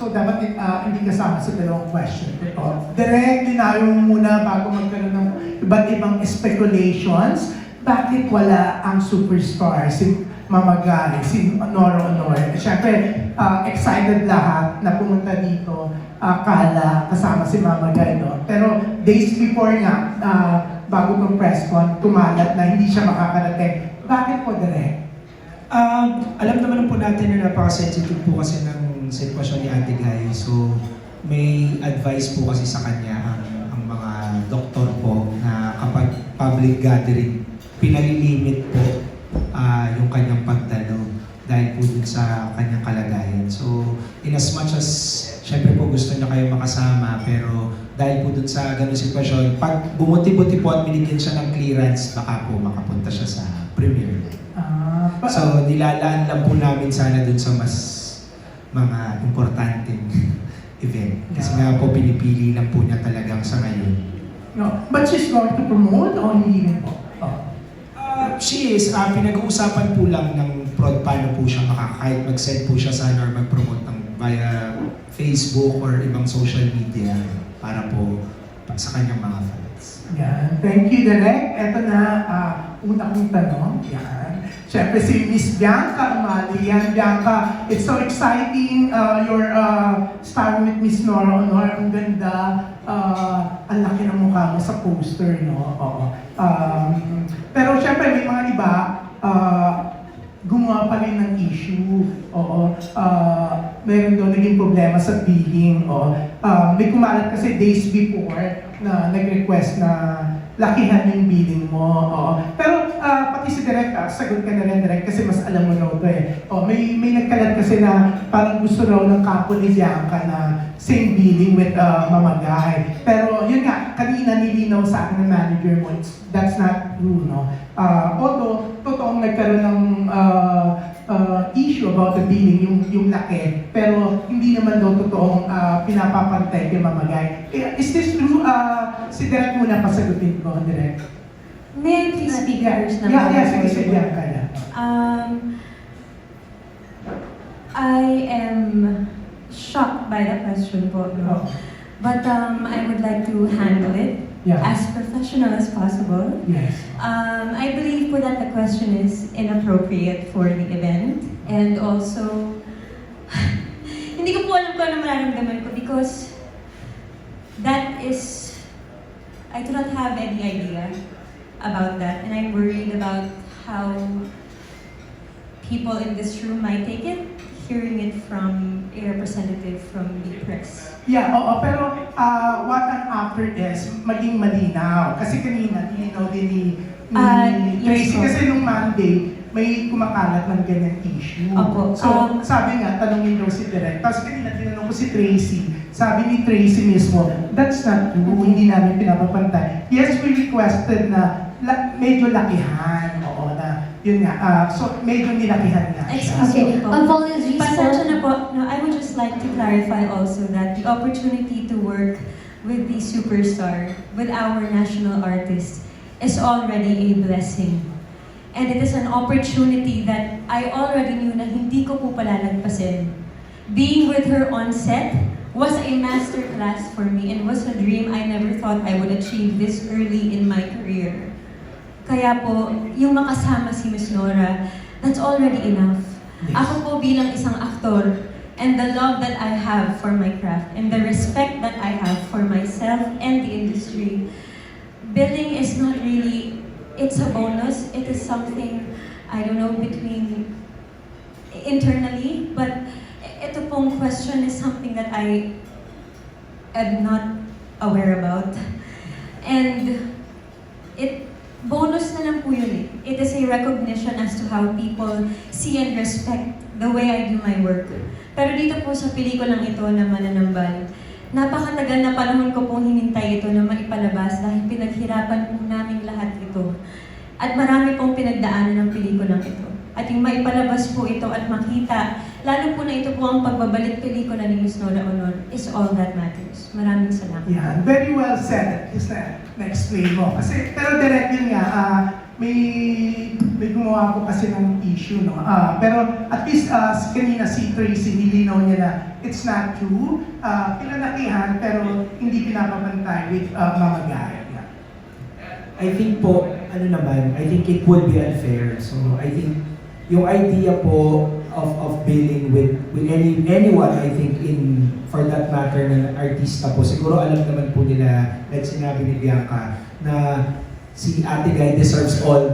So dapat hindi kasama sa dalawang question. Ito, direct linawin mo muna bago magkaroon ng iba't ibang speculations. Bakit wala ang superstar, si Mama Gary, si Nora Honor? Siyempre, excited lahat na pumunta dito, Kala, kasama si Mama Gary, no? Pero days before nga, bago itong press con, tumalat na hindi siya makakarating. Bakit po direct? Alam naman po natin na napaka-sensitive po kasi ng sitwasyon ni Ate Guy. So, may advice po kasi sa kanya ang mga doktor po na kapag public gathering, pinalilimit po yung kanyang pagdalo dahil po dun sa kanyang kalagayan. So, in as much as syempre po gusto niya kayo makasama, pero dahil po dun sa ganung sitwasyon, pag bumuti-buti po at binigyan siya ng clearance, baka po makapunta siya sa premiere. So, nilalaan lang po namin sana dun sa mas mga importanteng event. Kasi nga po, pinipili lang po niya talagang sa ngayon. No, but she's going to promote o hindi po? She is, pinag-uusapan po lang ng prod paano po siya kahit mag-send po siya sana or mag-promote ng via Facebook or ibang social media para po sa kanyang mga fans. Yan. Thank you, Direk. Ito na, una kong tanong. Yan. Siyempre si Miss Bianca Umali. Yan, Bianca. It's so exciting. You're starring with Miss Nora Honor. Ang ganda. Ang laki ng mukha mo sa poster, no? Oo. Pero siyempre, may mga iba, gumawa pa rin ng issue. Oo. Meron daw naging problema sa billing. Oo. May kumalat kasi days before na nag-request na lakihan yung billing mo. Oo. Pero pati si Direk, sagot ka na rin Direk kasi mas alam mo raw ito eh. May nagkalat kasi na parang gusto raw ng kapo ni Bianca na same billing with Mama Guy. Pero yun nga, kanina nilinaw sa akin ng manager mo, that's not true, no? Although, totoong nagkaroon ng issue about the billing, yung laki, pero hindi naman daw totoong pinapapantay kay Mama Guy. Is this true? Si Direk muna pasagutin ko, Direk. May I please speak first? Sige, sige, Bianca. I am shocked by the question po, no? But I would like to handle it as professional as possible. Yes. I believe po that the question is inappropriate for the event, and also hindi ko po alam kung ano mararamdaman ko because that is, I do not have any idea about that, and I'm worried about how people in this room might take it, hearing it from a representative from the press. Yeah, oo, pero what I'm after is maging malinaw. Kasi kanina, nilinaw din ni Tracy. Yes, Kasi nung Monday, may kumakalat ng ganyan issue. Opo. So, sabi nga, tanongin daw si Direk. Tapos kanina, tinanong ko si Tracy. Sabi ni Tracy mismo, that's not true, hindi namin pinapapantay. Yes, we requested na medyo lakihan. Oo, na yun nga. So, medyo nilakihan nga siya. Okay, po. Apologies Pasensya na po. po. No, I would just like to clarify also that the opportunity to work with the superstar, with our national artist, is already a blessing. And it is an opportunity that I already knew na hindi ko po palalagpasin. Being with her on set was a masterclass for me and was a dream I never thought I would achieve this early in my career. Kaya po, yung makasama si Miss Nora, that's already enough. Ako po bilang isang aktor, and the love that I have for my craft, and the respect that I have for myself and the industry, billing is not really, it's a bonus, it is something, I don't know, between, internally, but ito pong question is something that I am not aware about. And bonus na lang po yun eh. It is a recognition as to how people see and respect the way I do my work. Pero dito po sa pelikulang ito na Mananambal, napakatagal na panahon ko pong hinintay ito na maipalabas dahil pinaghirapan po namin lahat ito. At marami pong pinagdaanan ng pelikulang ito. At yung maipalabas po ito at makita, lalo po na ito po ang pagbabalik pelikula ni Miss Nora Honor, is all that matters. Maraming salamat. Yeah, very well said. Is na-explain mo. Kasi, pero direct yun nga, may gumawa po kasi ng issue, no? Pero at least kanina si Tracy, nilinaw niya na it's not true. Pinalakihan pero hindi pinapapantay with mamagay. I think po, I think it would be unfair. So I think yung idea po of billing with anyone, I think for that matter na artista po, siguro alam naman po nila, like sinabi ni Bianca, na si Ate Guy deserves all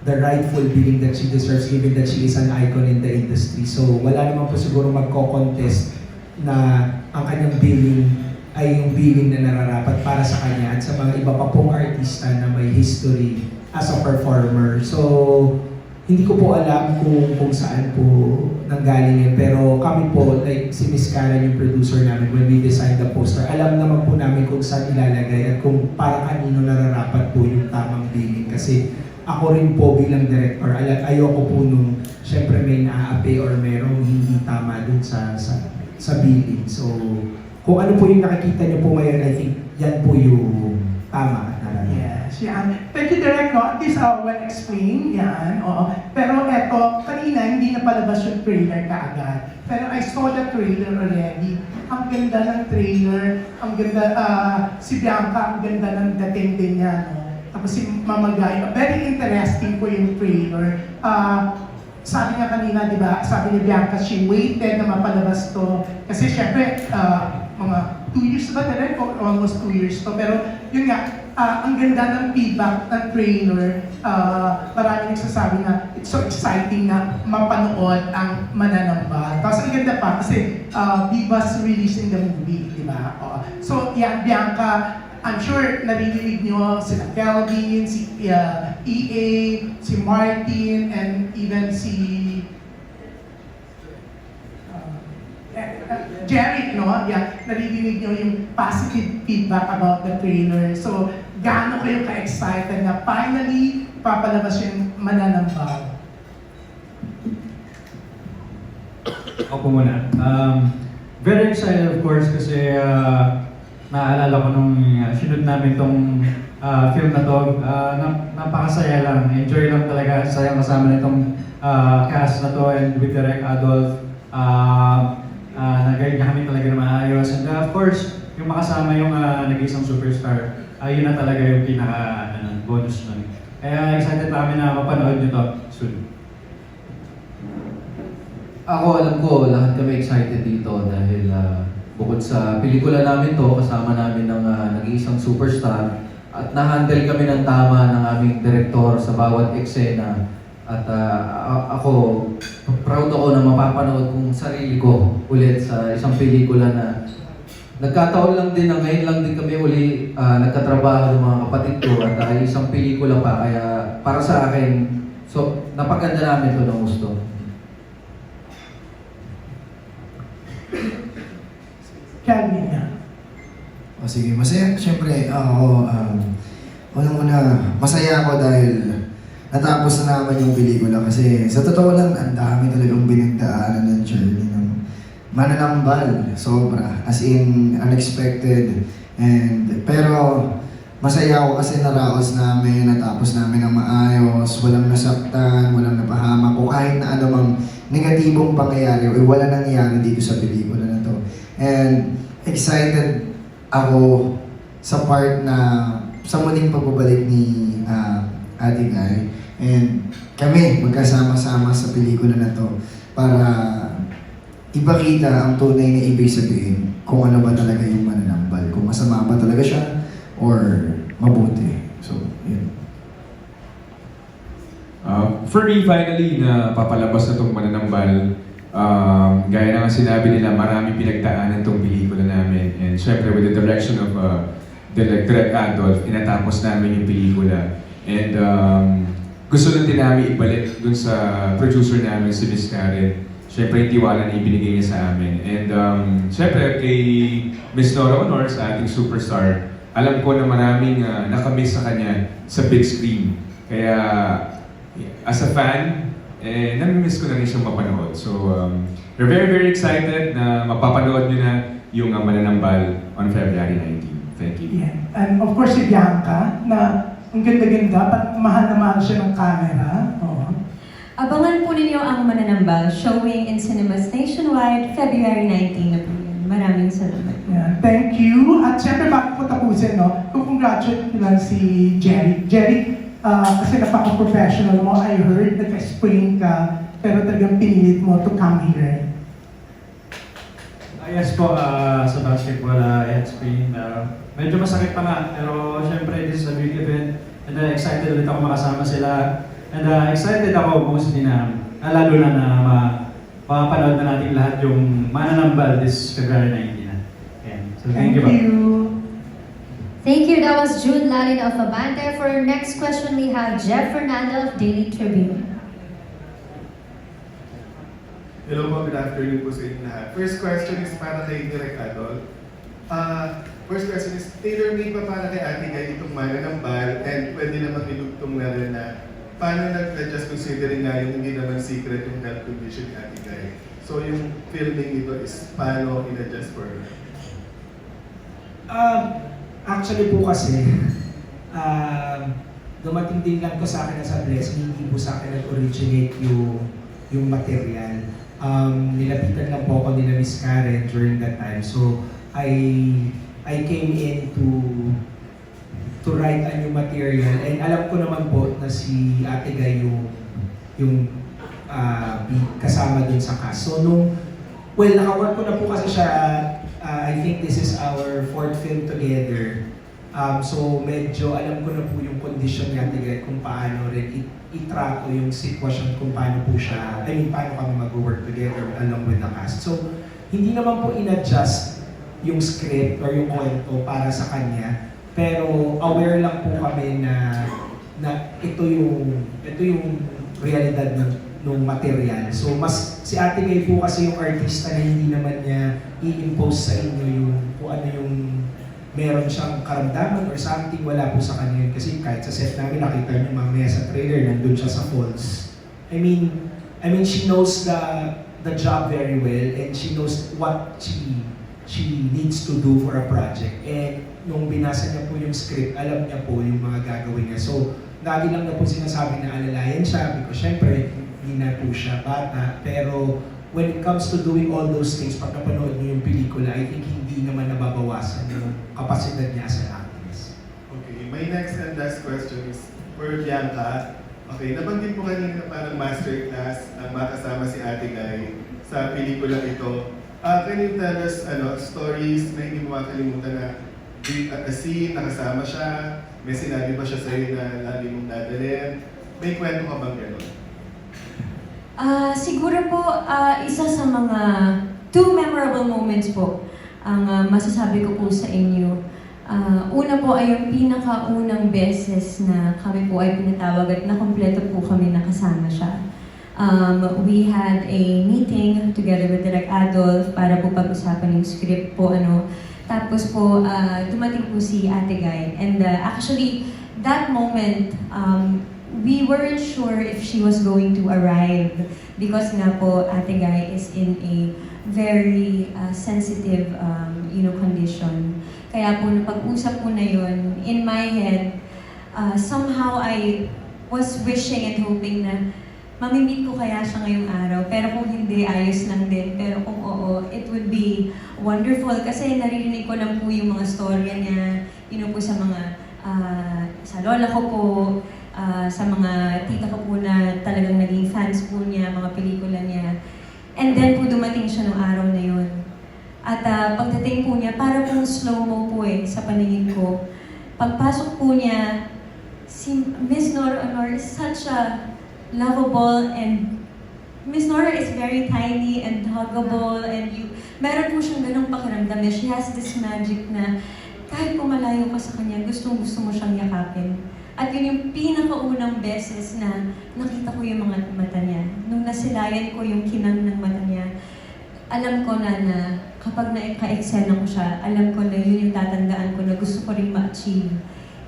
the rightful billing that she deserves given that she is an icon in the industry. So wala naman po siguro magko-contest na ang kanyang billing ay yung billing na nararapat para sa kanya at sa mga iba pa pong artista na may history as a performer. So hindi ko po alam kung saan po nanggaling yun. Pero kami po, like si Miss Karen, yung producer namin, when we designed the poster, alam naman po namin kung saan ilalagay at kung para kanino nararapat po yung tamang billing. Kasi ako rin po bilang director, ayoko po nung syempre may naaapi or merong hindi tama dun sa billing. So, kung ano po yung nakikita niyo po ngayon, I think yan po yung tama at nararapat. Yes, yan. Thank you, Direk, no? At least well explained, yan. Oo. Pero eto, kanina hindi na palabas yung trailer kaagad. Pero I saw the trailer already. Ang ganda ng trailer, ang ganda, si Bianca, ang ganda ng dating din niya, no? Tapos si Mamagay, very interesting po yung trailer. Sabi niya kanina, di ba, sabi ni Bianca, she waited na mapalabas to. Kasi syempre, mga 2 years ba na o almost 2 years to. Pero yun nga, ang ganda ng feedback ng trailer. Marami nagsasabi na it's so exciting na mapanood ang Mananambal. Tapos ang ganda pa kasi Viva's releasing the movie, di ba? So yan, Bianca, I'm sure naririnig nyo sila Kelvin, si EA, si Martin, and even si Jerry, no? Yeah, naririnig nyo yung positive feedback about the trailer. So, gaano kayo ka-excited na finally papalabas yung Mananambal? Ako muna. Very excited of course kasi naalala ko nung sinunod namin tong film na to. Napakasaya lang. Enjoy lang talaga. Sayang kasama nitong cast na to and with Direk Adolf. Nag-guide niya kami talaga na maayos. And of course, yung makasama yung nag-isang superstar, yun na talaga yung pinaka-bonus nun. Kaya excited na kami na mapanood nyo to soon. Ako, alam ko, lahat kami excited dito dahil bukod sa pelikula namin to, kasama namin ng nag-iisang superstar at na-handle kami ng tama ng aming direktor sa bawat eksena. At ako, proud ako na mapapanood kong sarili ko ulit sa isang pelikula na nagkataon lang din na ngayon lang din kami uli nagkatrabaho ng mga kapatid ko at isang pelikula pa. Kaya para sa akin, so napaganda namin ito ng gusto. Kelvin na. Sige, masaya. Siyempre, ako, unang-una, masaya ako dahil natapos na naman yung pelikula. Kasi sa totoo lang, ang dami talagang binigdaanan ng journey ng Mananambal. Sobra. As in, unexpected. Pero, masaya ako kasi naraos namin, natapos namin ng maayos, walang nasaktan, walang napahamak, o kahit na anumang negatibong pangyayari, o wala nangyayari dito sa pelikula na to. And excited ako sa part na sa muling pagbabalik ni Ate Guy. And kami magkasama-sama sa pelikula na to para ipakita ang tunay na ibig sabihin kung ano ba talaga yung Mananambal. Kung masama ba talaga siya or mabuti. So, yun. For me, finally, na papalabas na itong Mananambal. Gaya na nga sinabi nila, marami pinagdaanan itong pelikula namin. And syempre, with the direction of Direk Adolf, inatapos namin yung pelikula. And gusto lang din namin ibalik dun sa producer namin, si Miss Karen. Syempre, yung tiwala na ibinigay niya sa amin. And syempre, kay Miss Nora Honor, sa ating superstar, alam ko na maraming nakamiss sa kanya sa big screen. Kaya, as a fan, nami-miss ko na rin siyang mapanood. So, we're very, very excited na mapapanood nyo na yung Mananambal on February 19. Thank you. Yeah. And of course si Bianca, na Ang ganda-ganda, mahal na mahal siya ng camera. Oo. Abangan po ninyo ang Mananambal, showing in cinemas nationwide, February 19 na po yan. Maraming salamat. Yan. Thank you. At syempre, bago po tapusin, no, congratulate ko lang si Jerry. Jerry, kasi napaka-professional mo. I heard nag-explain ka, pero talagang pinilit mo to come here. Yes po, sa basketball, screen. Medyo masakit pa nga, pero syempre this is a big event. And excited ulit ako makasama sila. And excited ako mostly na, lalo na mapapanood na natin lahat yung Mananambal this February 19 na. Ayan. So thank you po. Thank you. That was June Lalin of Abante. For our next question, we have Jeff Fernando of Daily Tribune. Hello po, good afternoon po sa inyo lahat. First question is para kay Direk Adol. First question is, tailor-made pa para kay Ate Guy itong Mananambal, and pwede naman ilugtong na rin na paano nag-adjust considering nga yung hindi naman secret yung health condition ni Ate Guy. So yung filming nito is paano in-adjust for her? Actually po kasi, dumating din lang ko sa akin na sa blessing, hindi po sa akin nag-originate yung material. Nilapitan lang po ako nila Miss Karen during that time. So, I came in to write a new material, and alam ko naman po na si Ate Guy yung kasama dun sa cast. So, nakawork ko na po kasi siya, I think this is our 4th film together. So medyo alam ko na po yung condition ni Ate Guy kung paano rin itrato yung sitwasyon kung paano po siya, paano kami mag-work together along with the cast. So hindi naman po in-adjust yung script or yung kwento para sa kanya, pero aware lang po kami na ito yung realidad ng material. So si Ate Guy po kasi yung artista na hindi naman niya i-impose sa inyo yung kung ano yung meron siyang karamdaman or something, wala po sa kanya yun. Kasi kahit sa set namin, nakita niyo mamaya sa trailer, nandun siya sa falls. I mean, she knows the job very well, and she knows what she needs to do for a project. And nung binasa niya po yung script, alam niya po yung mga gagawin niya. So, lagi lang na po sinasabi na alalayan siya, because syempre, hindi na po siya bata. Pero when it comes to doing all those things, pag napanood niyo yung pelikula, I think hindi naman nababawasan yung kapasidad niya as an actress. Okay, my next and last question is for Bianca. Okay, nabanggit po kanina parang masterclass ang makasama si Ate Guy sa pelikula ito. Can you tell us stories na hindi mo makalimutan na a scene, nakasama siya, may sinabi ba siya sa'yo na lagi mong dadalhin? May kwento ka bang gano'n? Siguro po, isa sa mga 2 memorable moments po ang masasabi ko po sa inyo. Una po ay yung pinakaunang beses na kami po ay pinatawag at nakompleto po kami nakasama siya. We had a meeting together with Direk Adolf para po pag-usapan yung script po. Tapos po, dumating po si Ate Guy. And actually, that moment, we weren't sure if she was going to arrive because nga po Ate Guy is in a very sensitive condition. Kaya po napag-usap po na yun, in my head, somehow I was wishing and hoping na mamimit ko kaya siya ngayong araw. Pero kung hindi, ayos lang din. Pero kung oo, it would be wonderful kasi naririnig ko lang po yung mga storya niya, po sa mga, sa lola ko po, sa mga tita ko po na talagang naging fans po niya, mga pelikula niya. And then po dumating siya ng araw na yun. At pagdating po niya, para pong slow-mo po sa paningin ko. Pagpasok po niya, si Miss Nora Honor is such a lovable, and Miss Nora is very tiny and huggable, and meron po siyang ganong pakiramdam. She has this magic na kahit po malayo ka sa kanya, gustong-gusto mo siyang yakapin. At yun yung pinakaunang beses na nakita ko yung mga mata niya. Nung nasilayan ko yung kinang ng mata niya, alam ko na kapag na-ka-eksena ko siya, alam ko na yun yung tatandaan ko na gusto ko rin ma-achieve.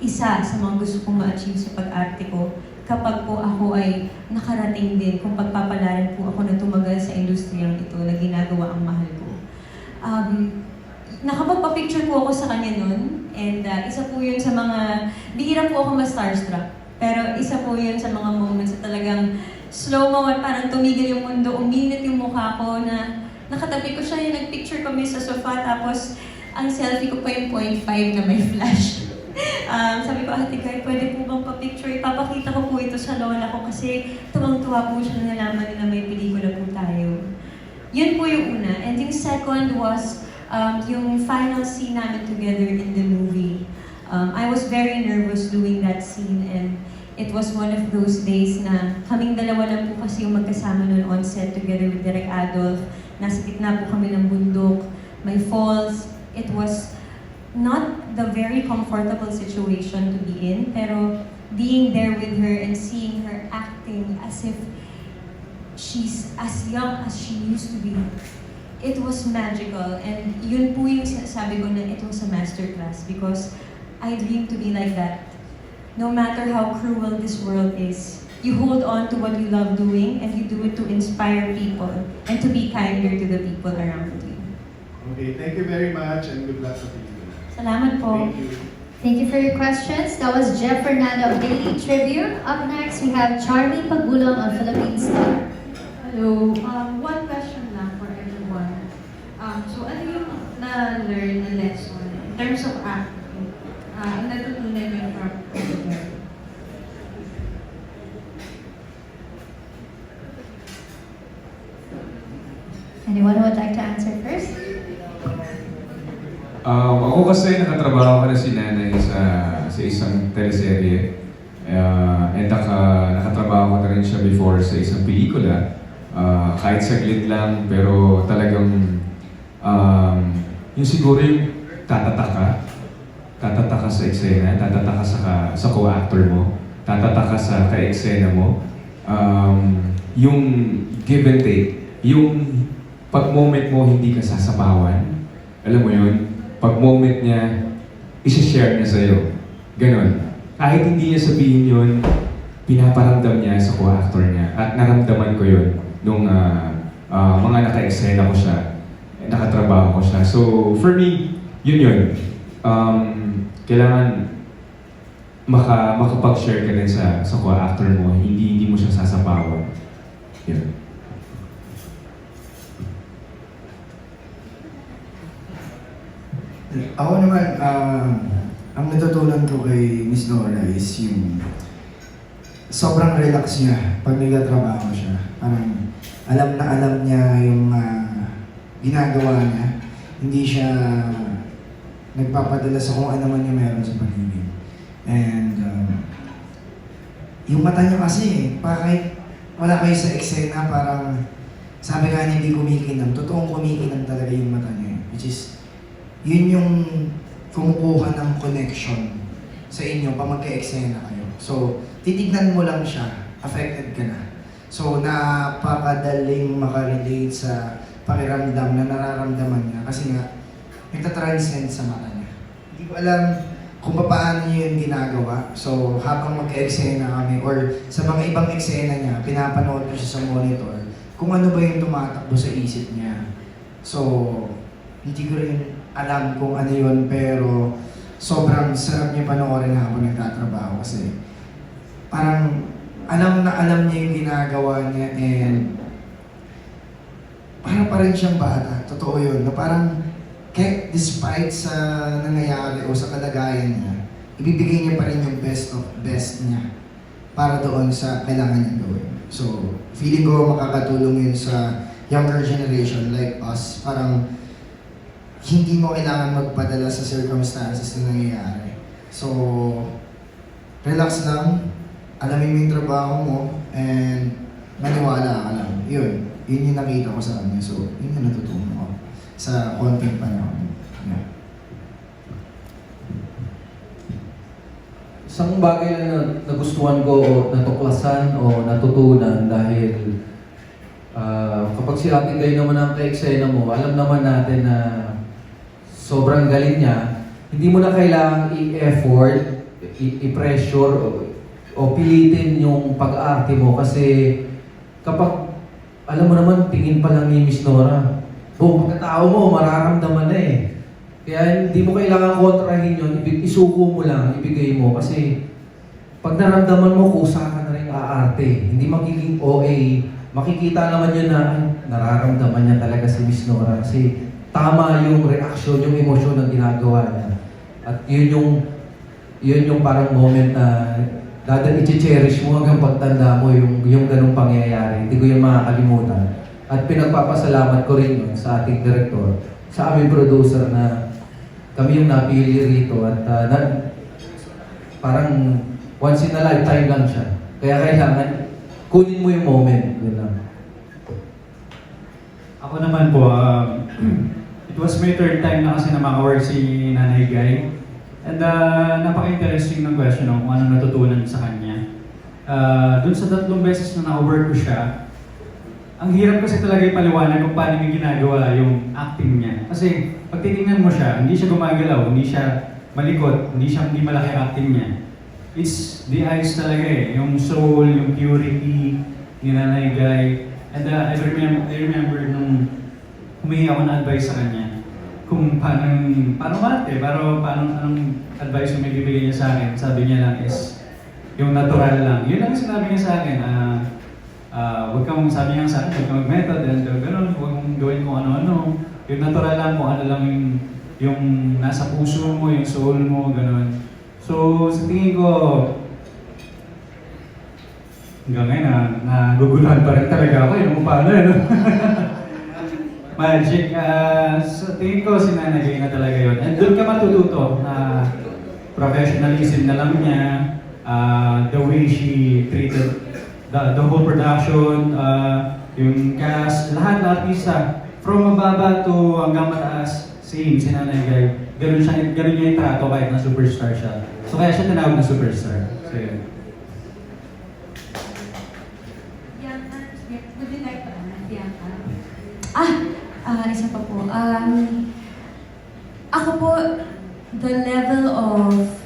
Isa sa mga gusto kong ma-achieve sa pag-arte ko, kapag po ako ay nakarating din, kung pagpapalaran po ako na tumagal sa industriyang ito na ginagawa ang mahal ko. Nakapagpa-picture po ako sa kanya nun, And isa po yun sa mga, bihira po ako ma-starstruck. Pero isa po yun sa mga moments na talagang slow-mo at parang tumigil yung mundo, uminit yung mukha ko na nakatabi ko siya, yung nagpicture kami sa sofa, tapos ang selfie ko pa yung 0.5 na may flash. Sabi ko, Ate Guy, pwede po bang pa-picture? Ipapakita ko po ito sa lola ko kasi tuwang-tuwa po siya na nalaman na may pelikula po tayo. Yun po yung una. And yung second was yung final scene namin together in the movie. I was very nervous doing that scene and it was one of those days na kaming dalawa lang po kasi yung magkasama nun on set together with Direk Adolf. Nasa gitna po kami ng bundok, may falls. It was not the very comfortable situation to be in, pero being there with her and seeing her acting as if she's as young as she used to be, it was magical. And yun po yung sinasabi ko na it was a masterclass because I dream to be like that. No matter how cruel this world is, you hold on to what you love doing and you do it to inspire people and to be kinder to the people around you. Okay, thank you very much and good luck sa pelikula. Salamat po. Thank you. Thank you for your questions. That was Jeff Fernando of Daily Tribune. Up next, we have Charmy Pagulong of Philippine Star. Hello. One question lang for everyone. So ano yung na-learn na lesson in terms of acting? Ang natutunan niyo from Ate? Anyone who would like to answer first? Ako kasi nakatrabaho ko na si nanay sa isang teleserye. And nakatrabaho ko na rin siya before sa isang pelikula. Kahit saglit lang, pero talagang yung siguro yung tatataka sa eksena, tatataka sa co-actor mo, tatataka sa ka-eksena mo. Yung give and take, yung pag-moment mo hindi ka sasapawan, alam mo yun, pag-moment niya, isi-share niya sa'yo. Ganon. Kahit hindi niya sabihin yun, pinaparamdam niya sa co-actor niya. At naramdaman ko yun nung mga naka-eksena ko siya, nakatrabaho ko siya. So, for me, yun. Kailangan makapag-share ka din sa co-actor mo, hindi mo siya sasapawan. Yun. Ako naman, ang natutunan ko kay Miss Nora is yung sobrang relax niya pag nagtatrabaho siya. Parang alam niya yung ginagawa niya. Hindi siya nagpapadala sa kung ano man yung meron sa paligid. And yung mata niya kasi, kahit wala kayo sa eksena, parang sabi nga niya hindi kumikinang. Totoong kumikinang talaga yung mata niya. Which is, yun yung kumukuha ng connection sa inyo pag magka-eksena kayo. So, titignan mo lang siya, affected ka na. So, napakadaling makarelate sa pakiramdam na nararamdaman niya kasi nga, nagtatranscend sa mata niya. Hindi ko alam kung paano niya yun ginagawa. So, habang magka-eksena kami or sa mga ibang eksena niya, pinapanood ko siya sa monitor kung ano ba yung tumatakbo sa isip niya. So, hindi ko rin alam kung ano yun, pero sobrang sarap niya panoorin habang nagtatrabaho kasi parang alam na alam niya yung ginagawa niya and parang pa rin siyang bata. Totoo yun. Na parang despite sa nangyayari o sa kalagayan niya, ibibigay niya pa rin yung best of best niya para doon sa kailangan niya gawin. So, feeling ko makakatulong yun sa younger generation like us. Parang hindi mo kailangan magpadala sa circumstances na nangyayari. So, relax lang, alamin mo yung trabaho mo, and maniwala ka lang. Yun yung nakita ko sa kanya. So, yun yung natutunan ko sa konting panahon. Yeah. Isang bagay na nagustuhan ko o natuklasan o natutunan dahil kapag si Ate Guy naman ang ka-eksena mo, alam naman natin na sobrang galing niya, hindi mo na kailangang i-effort, i-pressure o pilitin yung pag-arte mo kasi kapag alam mo naman, tingin pa lang ni Miss Nora, buong pagkatao mo, mararamdaman na eh. Kaya hindi mo kailangan kontrahin yun, isuko mo lang, ibigay mo. Kasi pag naramdaman mo, kusa ka na rin aarte. Hindi magiging OA. Makikita naman yun na nararamdaman niya talaga si Miss Nora. Kasi tama yung reaksyon, yung emosyon na ginagawa niya. At yun yung parang moment na i-cherish mo hanggang pagtanda mo yung ganung pangyayari. Hindi ko yung makakalimutan. At pinagpapasalamat ko rin yun sa ating director, sa aming producer na kami yung napili rito at parang once in a lifetime lang siya. Kaya kailangan kunin mo yung moment. Yun lang. Ako naman po, it was my third time na kasi na maka-work si Nanay Guy. And napaka-interesting ng question kung ano natutunan sa kanya. Doon sa 3 beses na naka-work ko siya, ang hirap kasi talaga ipaliwanag kung paano niya ginagawa yung acting niya. Kasi pag titingnan mo siya, hindi siya gumagalaw, hindi siya malikot, hindi malaki ang acting niya. It's the eyes talaga eh, yung soul, yung purity ni Nanay Guy. And I remember nung humingi ako ng advice sa kanya kung paano mate, paano anong advice yung may bibigay niya sa akin. Sabi niya lang is yung natural lang. Yun lang sinabi niya sa akin. Sabi niya sa akin, huwag kang mag-method, gano'n, huwag mong gawin kung ano-ano. Yung natural lang, kung ano lang yung nasa puso mo, yung soul mo, gano'n. So, sa tingin ko, hanggang ngayon, naguguluhan pa rin talaga ako, yun kung paano, no? Magic. Sa tingin ko, sinanagay na talaga yun. And doon ka matututo na professionalism na lang niya, the way she treated the whole production, yung cast, lahat isa, from mababa to hanggang mataas, same, si Nanay Guy. Ganun niya yung trato kahit na superstar siya. So kaya siya tinawag na superstar. So yun. Bianca, would you like to add, Bianca? Isa pa po. Ako po, the level of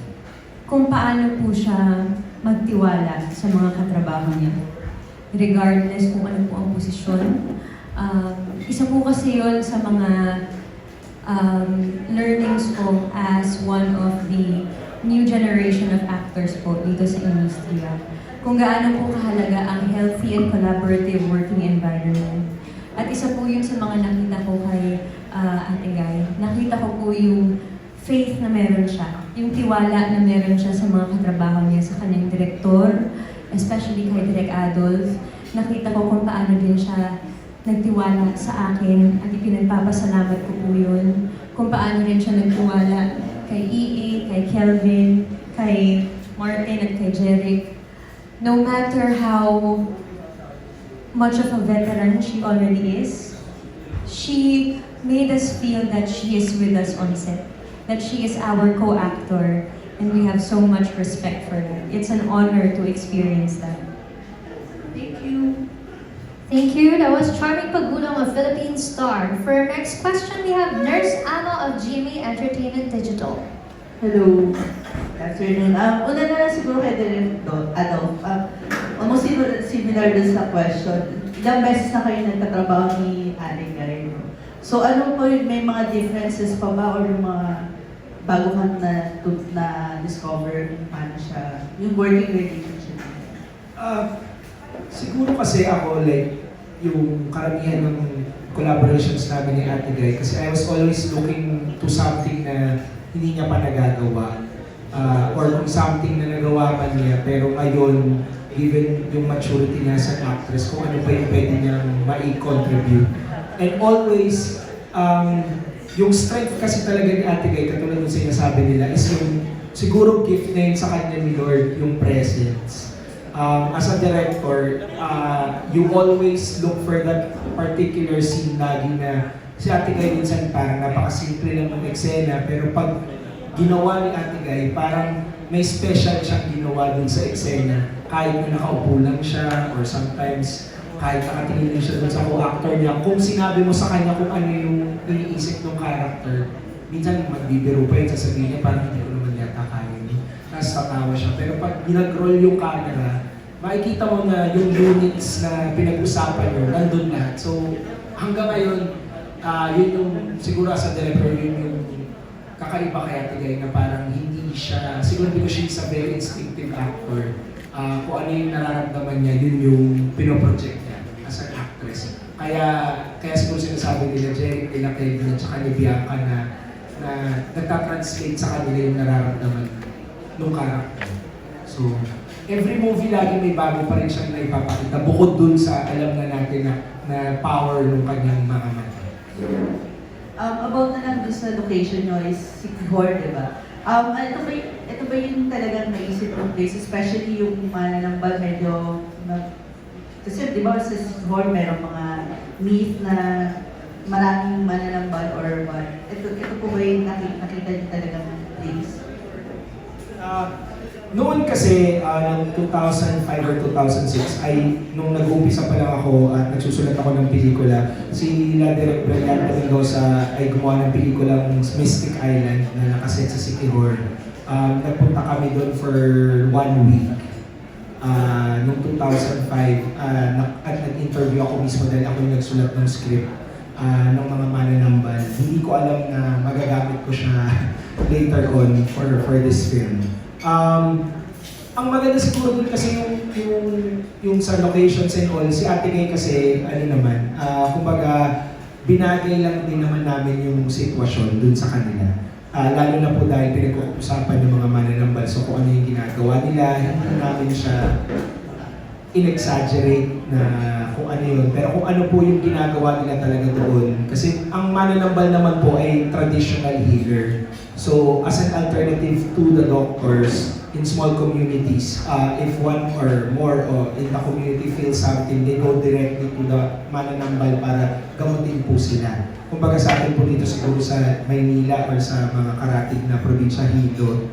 kung paano po siya magtiwala sa mga katrabaho niya. Regardless kung ano po ang posisyon. Isa po kasi yun sa mga learnings ko as one of the new generation of actors po dito sa industriya. Kung gaano po kahalaga ang healthy and collaborative working environment. At isa po yun sa mga nakita ko kay Ate Guy. Nakita ko po yung faith na meron siya, yung tiwala na meron siya sa mga katrabaho niya, sa kanyang direktor, especially kay Direk Adolf. Nakita ko kung paano din siya nagtiwala sa akin at ipinagpapasalamat ko po yun. Kung paano rin siya nagtiwala kay EA, kay Kelvin, kay Martin at kay Jeric. No matter how much of a veteran she already is, she made us feel that she is with us on set. That she is our co-actor, and we have so much respect for that. It's an honor to experience that. Thank you. Thank you. That was Charming Pagulong of Philippine Star. For our next question, we have Nurse Ama of GMA Entertainment Digital. Hello. Good afternoon. Una na lang siguro kay Direk Adolf. Almost similar din sa question. Ilang beses na kayo nagtatrabaho ni Ate Guy. So ano po yung may mga differences pa ba or yung mga bago kang na-discover kung paano siya, yung working relationship? Siguro kasi ako, like, yung karamihan ng collaborations namin ni Ate Guy, kasi I was always looking to something na hindi niya pa nagagawa. Or kung something na nagawa man niya, pero ngayon, given yung maturity niya sa actress, kung ano pa yung pwede niyang ma-contribute. And always, yung strength kasi talaga ni Ate Guy, katulad ng sinasabi nila, is yung siguro gift na yun sa kanya ni Lord, yung presence. As a director, you always look for that particular scene lagi na si Ate Guy minsan parang napakasimple lang ng eksena, pero pag ginawa ni Ate Guy, parang may special siyang ginawa dun sa eksena. Kahit na nakaupo lang siya, or sometimes kahit nakatingin lang siya dun sa co-actor niya, kung sinabi mo sa kanya kung ano yung iniisip ng character, minsan magbibiro pa yun, sasabihin niya, parang hindi ko naman yata kaya yun. Tapos tatawa siya. Pero pag ginag-roll yung camera, makikita mo na yung units na pinag-usapan nyo, nandun lahat. So hanggang ngayon, yun yung, siguro sa director, yun yung kakaiba kay Ate Guy na parang hindi siya, siguro because she's a very instinctive actor. Kung ano yung nararamdaman niya, yun yung pinoproject niya as an actress. Kaya siguro sinasabi nila Jeric, nila Kevin, at saka ni Bianca na nagtatranslate sa kanila yung nararamdaman ng character. So, every movie lagi may bago pa rin siyang naipapakita bukod dun sa alam na natin na power ng kanyang mga mata. About na lang doon sa location nyo is Siquijor, di ba? Ito ba yung talagang naisip ng place, especially yung mananambal medyo kasi di ba sa Siquijor merong mga myth na maraming mananambal or what? Ito po ba yung nakita niyo talagang place? Noon kasi, noong 2005 or 2006, ay nung nag-uumpisa pa lang ako at nagsusulat ako ng pelikula, si Direk Brilliant Mendoza ay gumawa ng pelikulang Mystic Island na nakaset sa Siquijor. Nagpunta kami doon for 1 week. Noong 2005, at nag-interview ako mismo dahil ako yung nagsulat ng script ng mga mananambal. Hindi ko alam na magagamit ko siya later on for this film. Ang maganda siguro dun kasi yung sa locations and all, si Ate Guy kasi, kumbaga, binagay lang din naman namin yung sitwasyon dun sa kanila. Lalo na po dahil pinag-uusapan ng mga mananambal, so kung ano yung ginagawa nila, hindi namin siya in-exaggerate na kung ano yun. Pero kung ano po yung ginagawa nila talaga doon. Kasi ang mananambal naman po ay traditional healer. So, as an alternative to the doctors in small communities, if one or more in the community feels something, they go directly to the mananambal para gamutin po sila. Kumbaga sa atin po dito siguro sa Maynila or sa mga karatig na probinsya Hido,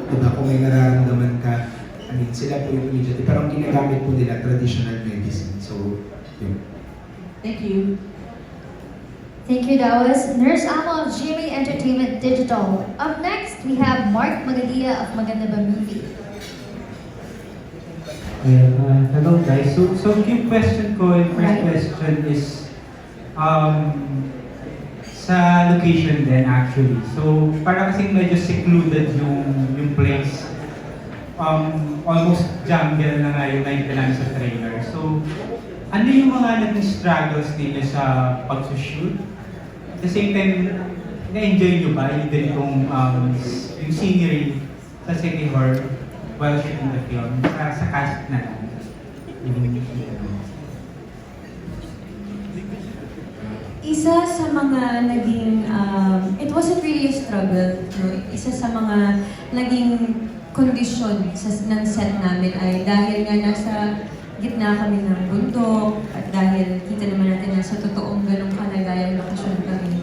diba, kung may nararamdaman ka, sila po yung immediately. Pero ang ginagamit po nila, traditional medicine. So, yun. Thank you. Thank you, that was Nurse Amo of GMA Entertainment Digital. Up next, we have Mark Magadia of Maganda Ba Movie. Hello guys. So yung question ko, yung first question is sa location din actually. So para kasing medyo secluded yung place. Almost jungle na nga yung nakita namin sa trailer. So ano yung mga naging struggles ninyo sa pag-shoot? At the same time, na-enjoy nyo ba yung ganitong yung scenery sa Siquijor while shooting the film? Sa cast na lang. Isa sa mga naging, it wasn't really a struggle, no? Isa sa mga naging kondisyon ng set namin ay dahil nga nasa gitna kami ng bundok at dahil kita naman natin na sa totoong ganong kalagayang lokasyon kami,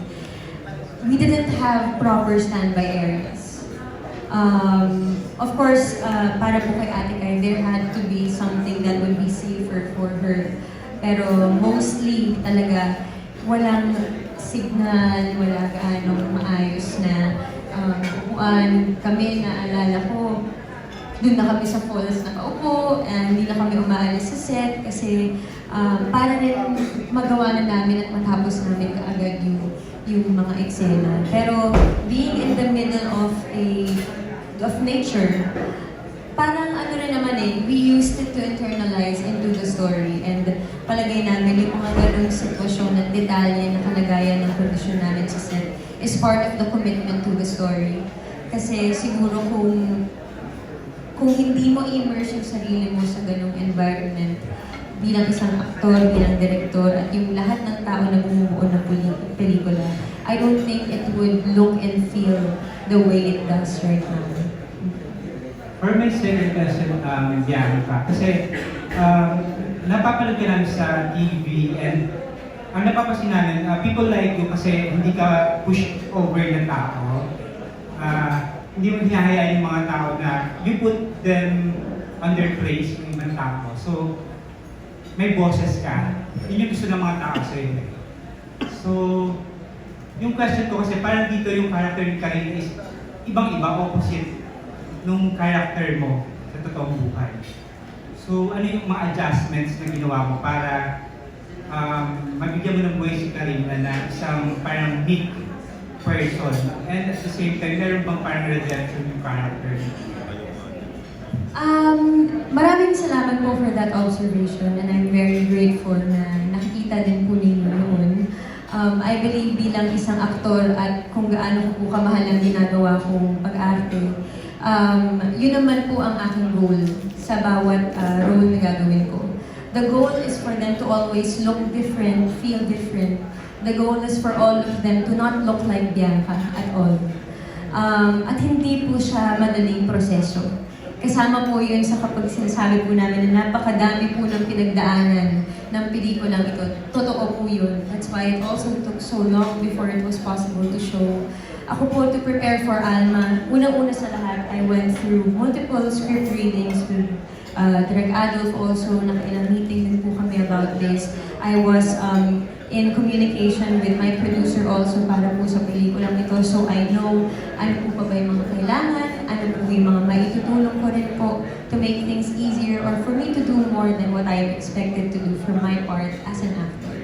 we didn't have proper standby areas. Of course, para po kay Ate Guy, there had to be something that would be safer for her. Pero mostly talaga, walang signal, wala gaanong maayos na upuan. Kami, naalala ko, doon na kami sa falls nakaupo, and hindi na kami umaalis sa set kasi para rin magawa na namin at matapos namin kaagad yung mga eksena. Pero being in the middle of nature, parang ano rin naman we used it to internalize into the story, and palagay namin yung mga ganong sitwasyon at detalye na kalagayan ng production namin sa set is part of the commitment to the story. Kasi siguro kung hindi mo immerse yung sarili mo sa ganong environment bilang isang aktor, bilang direktor, at yung lahat ng tao na bumubuo ng pelikula, I don't think it would look and feel the way it does right now. For my second question, Bianca, kasi napapanood ka namin sa TV, and ang napapasin namin, people like you kasi hindi ka push over ng tao. Hindi mo hinahayaan yung mga tao na you put them under praise yung ibang tao. So, may boses ka. Yun yung gusto ng mga tao sa'yo. So, yung question ko kasi parang dito yung character ni Karina is ibang-iba, opposite nung character mo sa totoong buhay. So, ano yung mga adjustments na ginawa mo para mabigyan mo ng buhay si Karina na isang parang meek person? And at the same time, meron bang parang redemption yung character? Maraming salamat po for that observation and I'm very grateful na nakikita din po ninyo noon. I believe bilang isang aktor at kung gaano ko po kamahal ang ginagawa kong pag-arte, yun naman po ang aking goal sa bawat role na gagawin ko. The goal is for them to always look different, feel different. The goal is for all of them to not look like Bianca at all. At hindi po siya madaling proseso. Kasama po yun sa kapag sinasabi po namin na napakadami po ng pinagdaanan ng pelikulang ito. Totoo po yun. That's why it also took so long before it was possible to show. Ako po, to prepare for Alma, unang-una sa lahat, I went through multiple script readings with Direk Adolf also. Nakailang meeting din po kami about this. I was in communication with my producer also para po sa pelikulang ito. So I know ano po pa ba yung mga kailangan, ano po yung mga maitutulong ko rin po to make things easier or for me to do more than what I am expected to do for my part as an actor.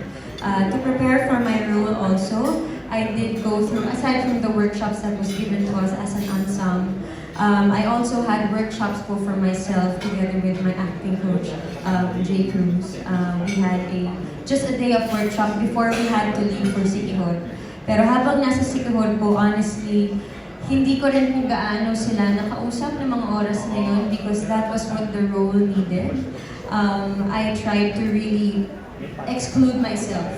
To prepare for my role also, I did go through, aside from the workshops that was given to us as an ensemble, I also had workshops po for myself together with my acting coach, Jay Cruz. We had just a day of workshop before we had to leave for Sikihor. Pero habang nasa Sikihor po, honestly, hindi ko rin po gaano sila nakausap ng mga oras na yun because that was what the role needed. I tried to really exclude myself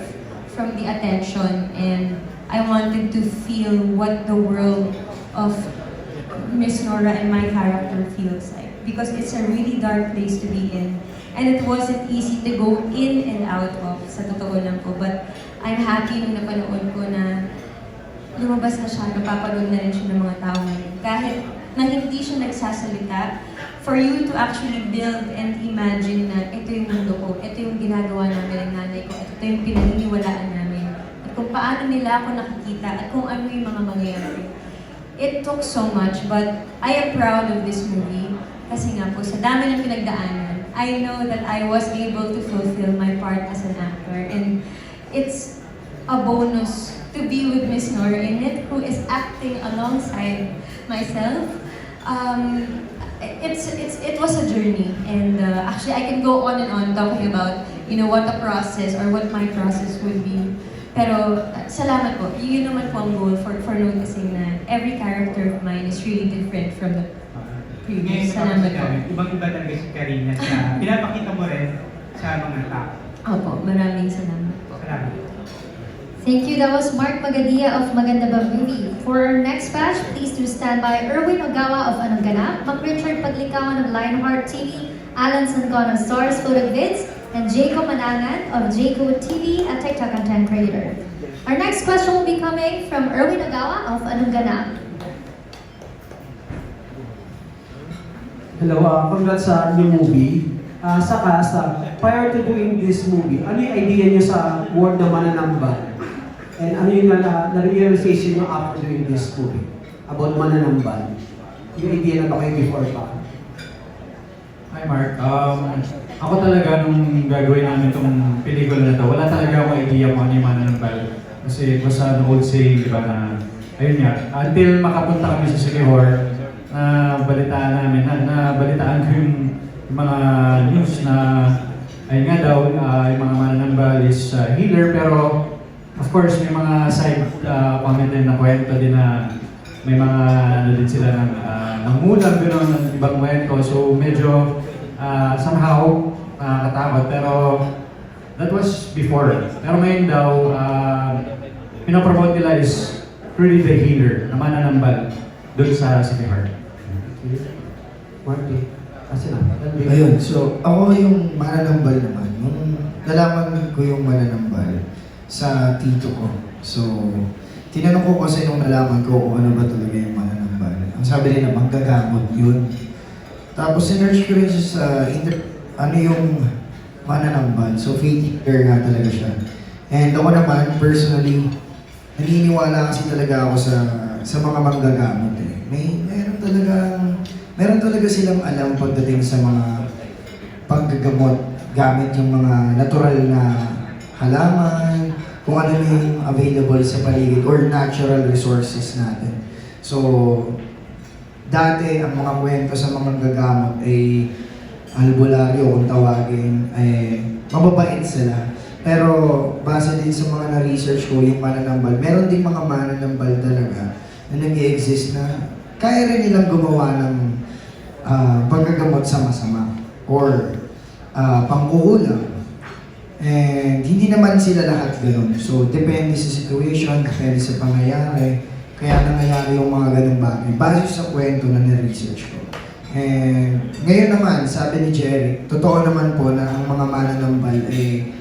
from the attention and I wanted to feel what the world of Miss Nora and my character feels like because it's a really dark place to be in and it wasn't easy to go in and out of, sa totoo lang po. But I'm happy nung napanood ko na lumabas na siya, napapanood na rin siya ng mga tao ngayon. Kahit na hindi siya nagsasalita, for you to actually build and imagine na ito yung mundo ko, ito yung ginagawa namin ng nanay ko, ito yung pinaniniwalaan namin, at kung paano nila ako nakikita, at kung ano yung mga mangyayari. It took so much, but I am proud of this movie. Kasi nga po, sa dami ng pinagdaanan, I know that I was able to fulfill my part as an actor. And it's a bonus to be with Miss Nora in it, who is acting alongside myself. It was a journey, and actually I can go on and on talking about what the process or what my process would be. Pero salamat po. Yun naman po ang goal for noticing na every character of mine is really different from the previous. Salamat po. Ibang-iba talaga si Karina sa pinapakita mo rin sa mga tao. Opo, maraming salamat po. Salamat. Thank you. That was Mark Magadia of Maganda Ba Movie. For our next batch, please do stand by Erwin Ogawa of Anong Ganap, Mac Richard Paglikawan of Lionheart TV, Alan Sancon of Stars Photo Vids, and Jacob Manangan of Jacob TV, a TikTok content creator. Our next question will be coming from Erwin Ogawa of Anong Ganap. Hello, congrats sa new movie. Sa cast, prior to doing this movie, ano yung idea niyo sa word na mananambal? And ano yung na-realization niyo after doing this movie about mananambal? Yung idea na ba kayo before pa? Hi Mark, ako talaga nung gagawin namin itong pelikula na to, wala talaga akong idea kung ano yung mananambal. Kasi it was an old saying, di ba, na ayun nga, until makapunta kami sa Sikihor, na balitaan ko yung mga news na ayun nga daw, yung mga mananambal is healer, pero of course may mga side comment din na kwento din na may mga ano din sila ng mulag gano'n ng ibang kwento. So medyo somehow nakakatakot, pero that was before. Pero ngayon daw, pinopromote nila is really the healer na mananambal doon sa Sikihor. Marty, kasi na. Ayun, so ako yung mananambal naman. Nung nalaman ko yung mananambal sa tito ko. So, tinanong ko kasi nung nalaman ko kung ano ba talaga yung mananambal. Ang sabi nila, manggagamot yun. Tapos sinerch ko rin sa ano yung mananambal. So, faith healer nga talaga siya. And ako naman, personally, naniniwala kasi talaga ako sa mga manggagamot eh. Meron talaga silang alam pagdating sa mga paggagamot gamit yung mga natural na halaman, kung ano na yung available sa paligid or natural resources natin. So, dati ang mga kwento sa mga gagamot ay albularyo kung tawagin, ay mababait sila. Pero base din sa mga na-research ko, yung mananambal, meron din mga mananambal talaga na nag-i-exist na kaya rin nilang gumawa ng paggagamot sa masama or pangkukulang. And hindi naman sila lahat ganun. So, depende sa situation, depende sa pangyayari. Kaya nangyayari yung mga ganung bagay. Base sa kwento na na-research ko. And ngayon naman, sabi ni Jerry, totoo naman po na ang mga mananambal ay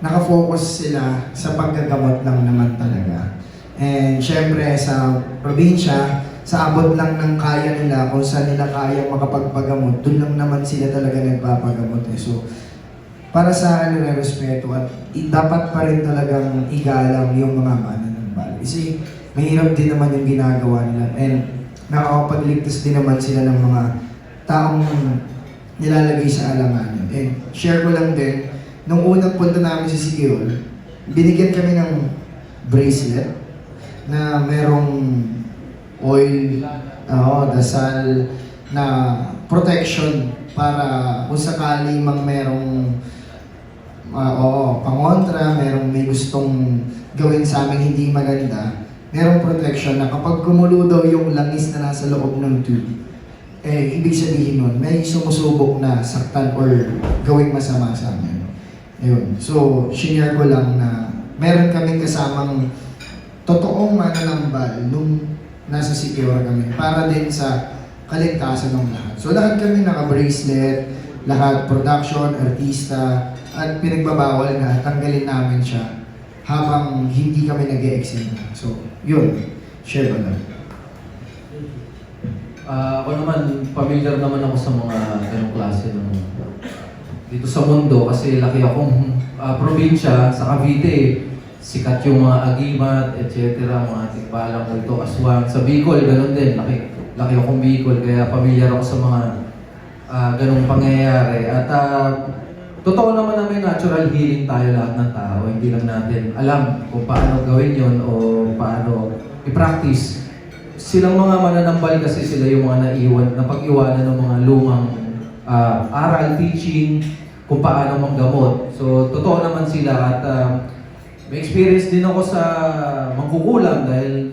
nakafocus sila sa paggagamot lang naman talaga. And syempre sa probinsya, sa abot lang ng kaya nila, kung saan nila kaya makapagpagamot, doon lang naman sila talaga nagpapagamot. So, para sa respeto at dapat pa rin talagang igalang yung mga mananambal. Kasi mahirap din naman yung ginagawa nila and nakakapagligtas din naman sila ng mga taong nilalagay sa alanganin. And share ko lang din, nung unang punta namin sa Siquijor, binigyan kami ng bracelet na merong oil, dasal na protection para kung sakali mang merong pangontra, merong may gustong gawin sa amin hindi maganda, merong protection na kapag kumulo daw yung langis na nasa loob ng tube, ibig sabihin nun, may sumusubok na saktan or gawing masama sa amin. Ayun. So, share ko lang na meron kaming kasamang totoong mananambal nung nasa Siquijor kami para din sa kaligtasan ng lahat. So, lahat kami naka-bracelet, lahat production, artista, at pinagbabawal na tanggalin namin siya habang hindi kami nag-e-exit. So, yun. Share ko lang. Ako naman, familiar naman ako sa mga ganong klase ng dito sa mundo kasi laki akong probinsya sa Cavite. Sikat yung mga agimat, etc. Mga tikbalang multo, aswang. Sa Bicol, ganun din. Laki akong Bicol, kaya familiar ako sa mga ganong pangyayari. At totoo naman na may natural healing tayo lahat ng tao. Hindi lang natin alam kung paano gawin yon o paano i-practice. Silang mga mananambal kasi sila yung mga napag-iwanan ng mga lumang aral, teaching, kung paano manggamot. So, totoo naman sila at may experience din ako sa mangkukulam dahil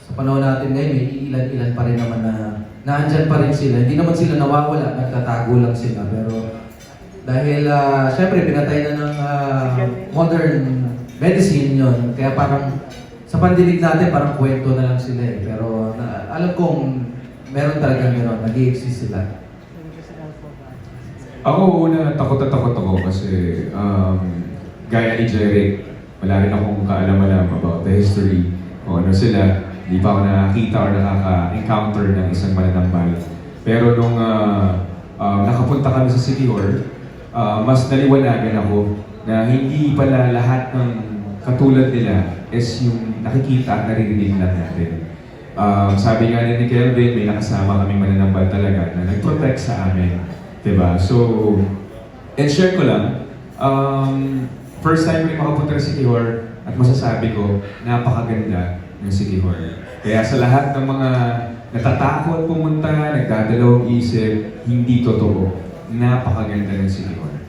sa panahon natin ngayon, may ilan-ilan pa rin naman na naandyan pa rin sila. Hindi naman sila nawawala, nagtatago lang sila. Pero dahil, syempre, pinatay na ng modern medicine yon. Kaya parang sa pandinig natin, parang kwento na lang sila eh. Pero alam kong meron talagang gano'n, nag-i-exist sila. Ako una, takot ako kasi gaya ni Jerry, wala rin akong kaalam-alam about the history o ano sila. Hindi pa ako nakakita or nakaka-encounter ng isang mananambal. Pero nung nakapunta kami sa Siquijor, mas naliwanagan ako na hindi pala lahat ng katulad nila is yung nakikita at naririnig lang natin. Sabi nga ni Kelvin, may nakasama kaming mananambal talaga na nag-protect sa amin. Diba? So, and share ko lang, first time ko makapunta sa Siquijor at masasabi ko, napakaganda ng Siquijor. Kaya sa lahat ng mga natatakot pumunta, nagdadalawang isip, hindi totoo. Napakaganda ng Siquijor.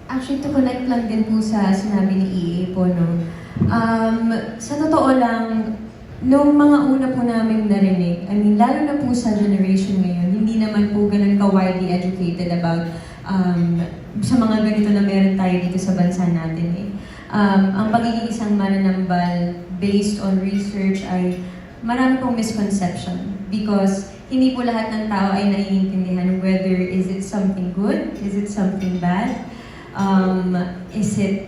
Actually, to connect lang din po sa sinabi ni EA po, no? Sa totoo lang, nung mga una po namin narinig, I mean, lalo na po sa generation ngayon, hindi naman po ganun ka-widely educated about sa mga ganito na meron tayo dito sa bansa natin eh. Ang pagiging isang mananambal based on research ay marami pong misconception because hindi po lahat ng tao ay naiintindihan whether is it something good, is it something bad, is it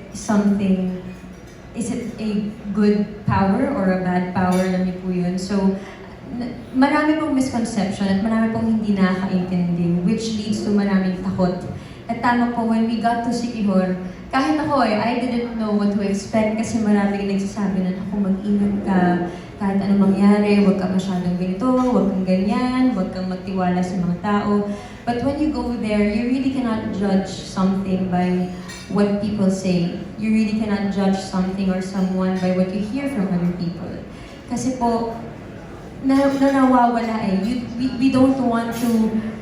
a good power or a bad power, alam niyo po yun. So, marami pong misconception at marami pong hindi nakakaintindi which leads to maraming takot. At tama po, when we got to Siquijor, kahit ako I didn't know what to expect kasi maraming nagsasabi na ako mag-ingat ka, kahit anong mangyari, huwag ka masyadong ganito, huwag kang ganyan, huwag kang magtiwala sa mga tao. But when you go there, you really cannot judge something by what people say. You really cannot judge something or someone by what you hear from other people. Kasi po, nawawala eh. We don't want to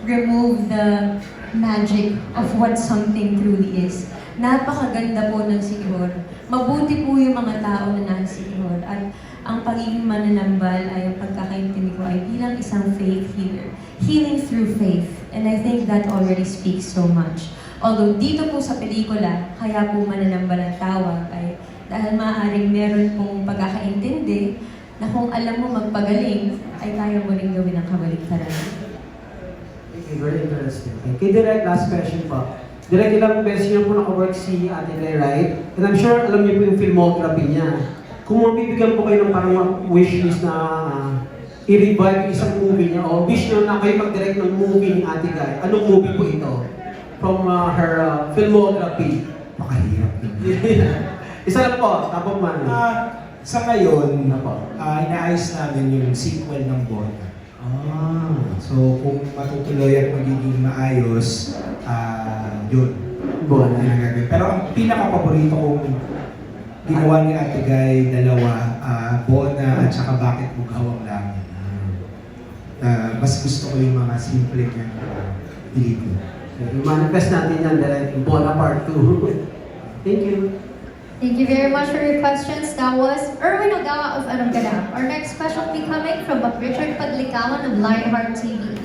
remove the magic of what something truly is. Napakaganda po ng Siquijor. Mabuti po yung mga tao na nasa Siquijor. At ang pagiging mananambal ay ang pagkakaintindi ko ay bilang isang faith healer. Healing through faith. And I think that already speaks so much. Although dito po sa pelikula, kaya po mananambal ang tawag ay dahil maaaring meron pong pagkakaintindi na kung alam mo magpagaling, ay kaya mo rin gawin ang kabaligtaran. Okay, very interesting. Okay, Direk, last question po. Direk, ilang beses niyo po nakawork si Ate Guy, right? And I'm sure alam niyo po yung filmography niya. Kung mabibigyan po kayo ng parang wish list na i-revive yung isang movie niya, o wish niyo na kayo mag-direct ng movie ni Ate Guy, anong movie po ito? From her filmography. Makahirap yun. Isa lang po, tapos man. Sa ngayon, inaayos namin yung sequel ng Borna. So kung matutuloy at magiging maayos, yun. Borna. Yun ang gagawin. Pero ang pinaka-paborito kong ginawa ni Ate Guy, dalawa, Bona at saka Bakit Bughaw ang Langit. Mas gusto ko yung mga simple niyang pelikula. Manifest natin yan, Direk. Bona Part 2. Thank you. Thank you very much for your questions. That was Erwin Ogawa of Anong Ganap. Our next question will be coming from Richard Paglikawan of Lionheart TV.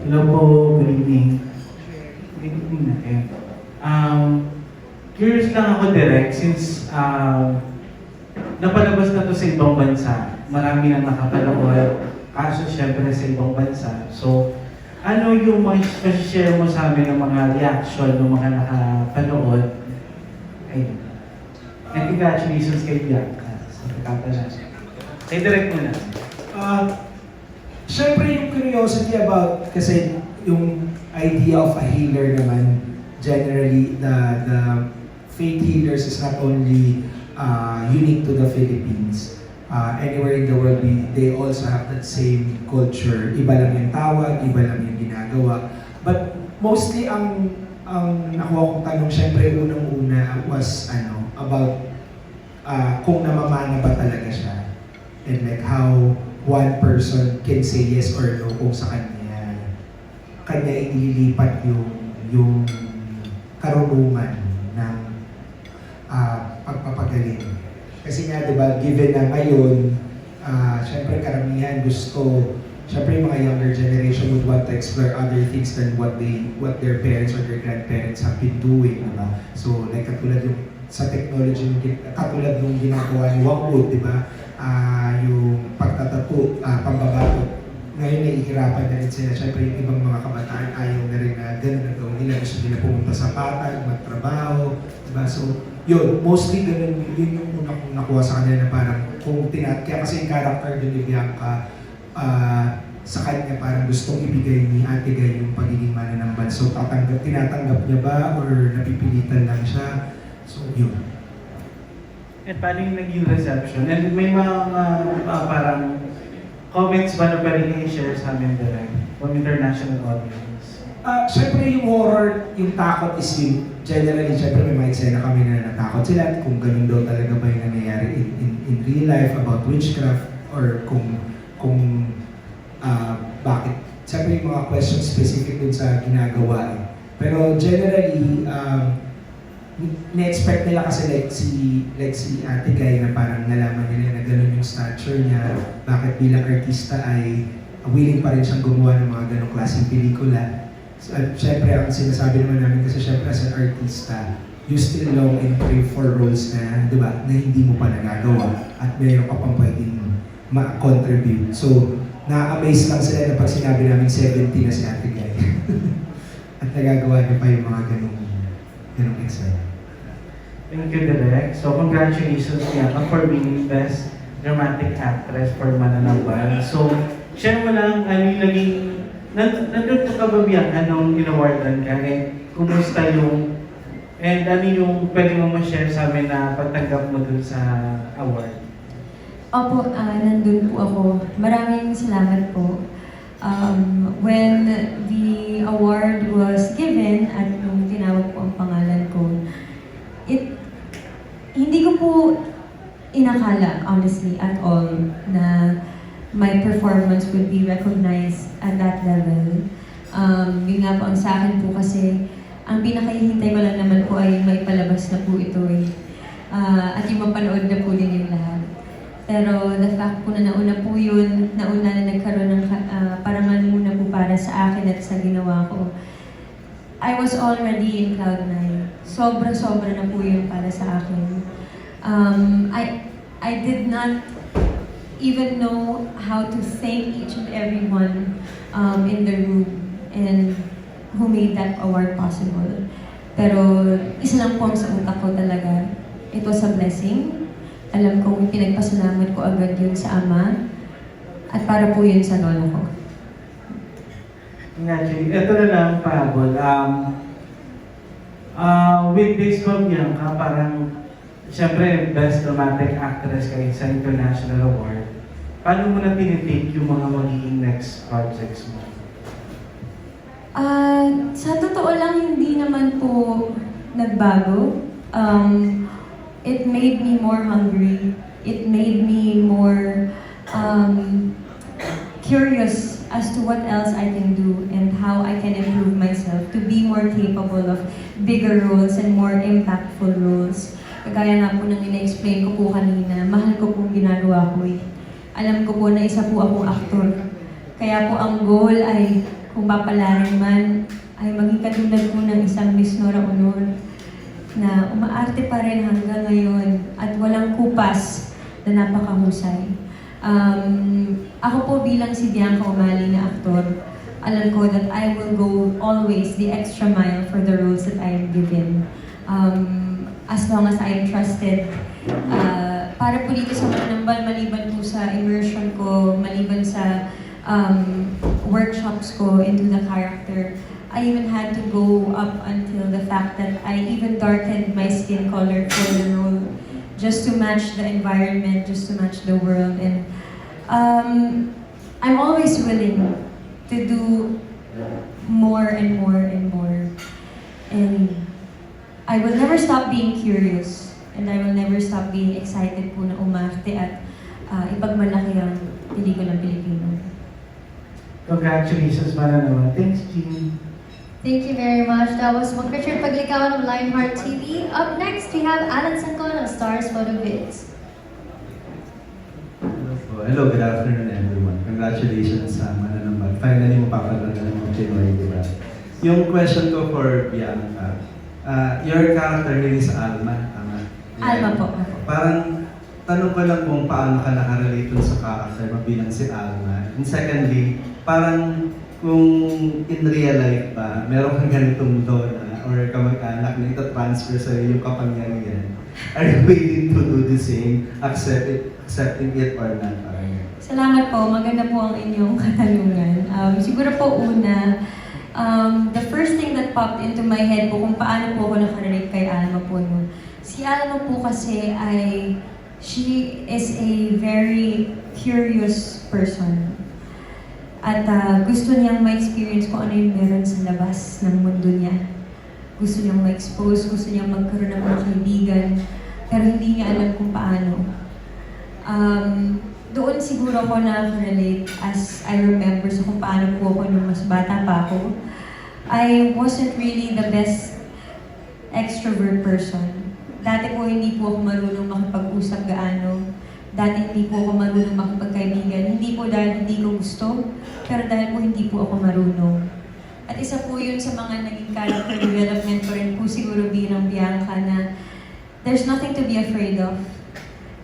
Hello po, good evening. Good evening natin. Curious lang ako, Direk, since napalabas na to sa ibang bansa, marami nang nakapanood, kaso syempre sa ibang bansa. So, ano yung mga share mo sa amin ng mga reaction ng mga nakapanood? Ayun. And congratulations kay Bianca sa pagkapala. Kay Direk muna. Siyempre yung curiosity about, kasi yung idea of a healer naman, generally, the faith healers is not only unique to the Philippines. Anywhere in the world, they also have that same culture. Iba lang yung tawag, iba lang yung ginagawa. But mostly ang nakuha kong tanong, syempre unang-una was about kung namamana ba talaga siya. And like how one person can say yes or no kung sa kanya ililipat yung karunungan ng pagpapagaling. Kasi nga, di ba, given na ngayon, syempre karamihan syempre yung mga younger generation would want to explore other things than what their parents or their grandparents have been doing, di ba? So, like katulad yung sa technology, katulad nung ginagawa ni Wangwood, di ba? Yung pagtatato, pambabato. Ngayon nahihirapan na rin sila. Syempre yung ibang mga kabataan ayaw na rin na gano'n na gawin nila. Gusto nila pumunta sa patag, magtrabaho, di ba? So, yun, mostly ganun, yun yung una kong nakuha sa kanila na parang kung kaya kasi yung character din ni Bianca, sa kanya parang gustong ibigay ni Ate Guy yung pagiging mananambal. So tinatanggap niya ba or napipilitan lang siya? So yun. At paano yung naging reception? And may mga parang comments ba na pwede i-share sa amin direct from international audience? Siyempre yung horror, yung takot is yun. Generally, siyempre may mga eksena kami na natakot sila at kung ganun daw talaga ba yung nangyayari in real life about witchcraft or kung bakit. Siyempre yung mga questions specific dun sa ginagawa. Pero generally, na-expect nila kasi like si Ate Guy na parang nalaman nila na ganun yung stature niya, bakit bilang artista ay willing pa rin siyang gumawa ng mga ganong klaseng pelikula. At syempre, ang sinasabi naman namin kasi syempre as an artista, you still long and crave for roles na, di ba, na hindi mo pa nagagawa at mayroon ka pang pwedeng ma-contribute. So, na-amaze lang sila na pag sinabi namin 70 na si Ate Guy. At nagagawa niya pa yung mga ganong exam. Thank you, Direk. So, congratulations Bianca for winning Best Dramatic Actress for Mananambal. So, share mo lang, ano yung naging, nandun ka ba Bianca nung in-awardan ka? Kumusta yung, and ano yung pwede mo ma-share sa amin na pagtanggap mo dun sa award? Opo, nandun po ako. Maraming salamat po. When the award was given at nung tinawag po ang pangalan ko, hindi ko po inakala, honestly, at all, na my performance would be recognized at that level. Yun nga po ang sa akin po kasi, ang pinakahihintay ko lang naman po ay may palabas na po ito eh. At yung mapanood na po din yung lahat. Pero the fact po na nauna po yun, nauna na nagkaroon ng parangal muna po para sa akin at sa ginawa ko. I was already in Cloud9. Sobra-sobra na po yun para sa akin. I did not even know how to thank each and everyone in the room and who made that award possible. Pero isa lang po ang sa utak ko talaga. It was a blessing. Alam ko pinagpasalamat ko agad yun sa Ama at para po yun sa lola ko. Actually, ito na lang parabol. With this film, Bianca, parang siyempre, Best Dramatic Actress kayo sa International Award. Paano mo na tinitake yung mga magiging next projects mo? Sa totoo lang, hindi naman po nagbago. It made me more hungry. It made me more curious as to what else I can do and how I can improve myself to be more capable of bigger roles and more impactful roles. Kagaya nga po nang ina-explain ko po kanina, mahal ko pong ginagawa ko eh. Alam ko po na isa po akong aktor. Kaya po ang goal ay, kung papalarin man, ay maging katulad po ng isang Miss Nora Honor na umaarte pa rin hanggang ngayon at walang kupas na napakahusay. Ako po bilang si Bianca Umali na aktor, alam ko that I will go always the extra mile for the roles that I am given. As long as I am trusted. Para po dito sa Mananambal, maliban po sa immersion ko, maliban sa workshops ko into the character, I even had to go up until the fact that I even darkened my skin color for the role just to match the environment, just to match the world. And I'm always willing to do more and more and more. And I will never stop being curious. And I will never stop being excited po na umarte at ipagmalaki ang pelikulang Pilipino. Congratulations, Mananawa. Thanks, Jean. Thank you very much. That was Mac Richard Paglicawan of Lionheart TV. Up next, we have Alan Sancon of Stars Photo Vids. Hello, good afternoon everyone. Congratulations sa Mananambal. Finally, mapapanood na ng Pinoy, di ba? Yung question ko for Bianca, your character name is Alma, tama? Alma po. Parang, tanong ko lang kung paano ka nakarelate dun sa character mo bilang si Alma. And secondly, parang kung in real life ba, meron kang ganitong dona or kamag-anak na ito-transfer sa'yo yung kapangyarihan, are you willing to do the same, accepting it or not? Salamat po. Maganda po ang inyong katanungan. Siguro po una, the first thing that popped into my head po kung paano po ako nakarelate kay Alma po. No? Si Alma po kasi ay, she is a very curious person. At gusto niyang ma-experience kung ano yung meron sa labas ng mundo niya. Gusto niyang ma-expose, gusto niyang magkaroon ng mga kaibigan, pero hindi niya alam kung paano. Doon siguro ako na-relate as I remember sa kung paano po ako nung mas bata pa ako. I wasn't really the best extrovert person. Dati po hindi po ako marunong makipag-usap gaano. Dati hindi po ako marunong makipagkaibigan. Hindi po dahil hindi ko gusto, pero dahil po hindi po ako marunong. At isa po yun sa mga naging character development ko rin po siguro bilang Bianca na there's nothing to be afraid of.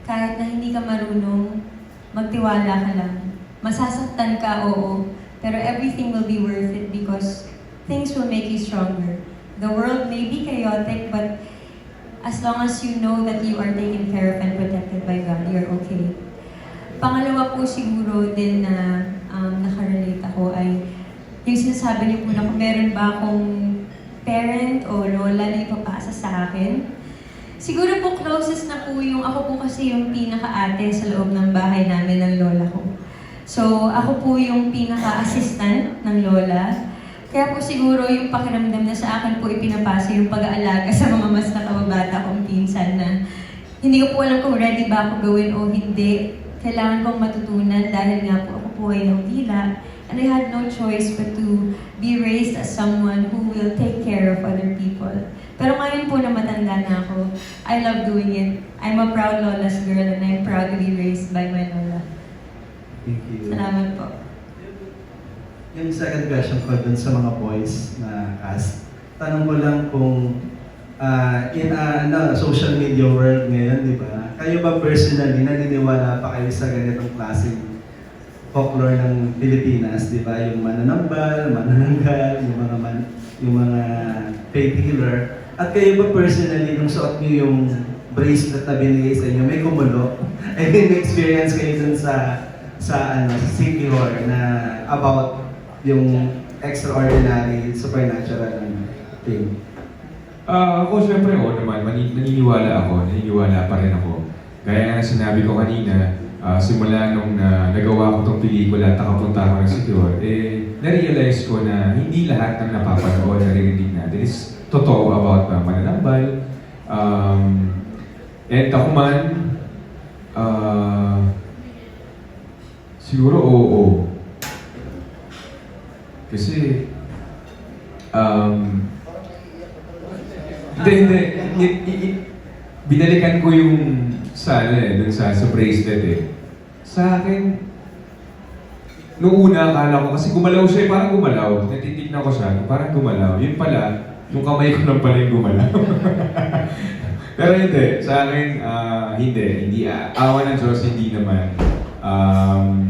Kahit na hindi ka marunong, magtiwala ka lang. Masasaktan ka, oo, pero everything will be worth it because things will make you stronger. The world may be chaotic, but as long as you know that you are taken care of and protected by God, you're okay. Pangalawa po siguro din na nakarelate ako ay yung sinasabi niyo po na kung meron ba akong parent o lola na ipapasa sa akin. Siguro po closest na po yung, ako po kasi yung pinaka-ate sa loob ng bahay namin ng lola ko. So, ako po yung pinaka-assistant ng lola. Kaya po siguro yung pakiramdam na sa akin po ipinapasa yung pag-aalaga sa mga mas nakababata kong pinsan na hindi ko po alam kung ready ba ako gawin o hindi. Kailangan kong matutunan dahil nga po ako po ay nawila. And I had no choice but to be raised as someone who will take care of other people. Pero ngayon po na matanda na ako, I love doing it. I'm a proud Lola's girl and I'm proud to be raised by my Lola. Thank you. Salamat po. Yung second question ko dun sa mga boys na cast, tanong ko lang kung in social media world ngayon, di ba? Kayo ba personally naniniwala pa kayo sa ganitong klaseng folklore ng Pilipinas, di ba? Yung mananambal, manananggal, yung mga faith healer. At kayo ba personally, nung suot niyo yung bracelet na binigay sa inyo, may kumulo? I mean, may experience kayo dun sa City Hall na about yung extraordinary, supernatural thing. Ako syempre, naman, naniniwala pa rin ako. Gaya nga sinabi ko kanina, simula nung nagawa ko tong pelikula at nakapunta ako ng City Hall, na-realize ko na hindi lahat ng napapanood, naririnig natin is totoo about mananambal. And ako man, siguro oo. Kasi, binalikan ko yung dun sa bracelet eh. Sa akin, noong una akala ko, kasi gumalaw siya, parang gumalaw. Natitignan ko siya, parang gumalaw. Yun pala, yung kamay ko lang pala yung gumalaw. Pero hindi, sa akin, hindi. Awa ng Diyos, hindi naman.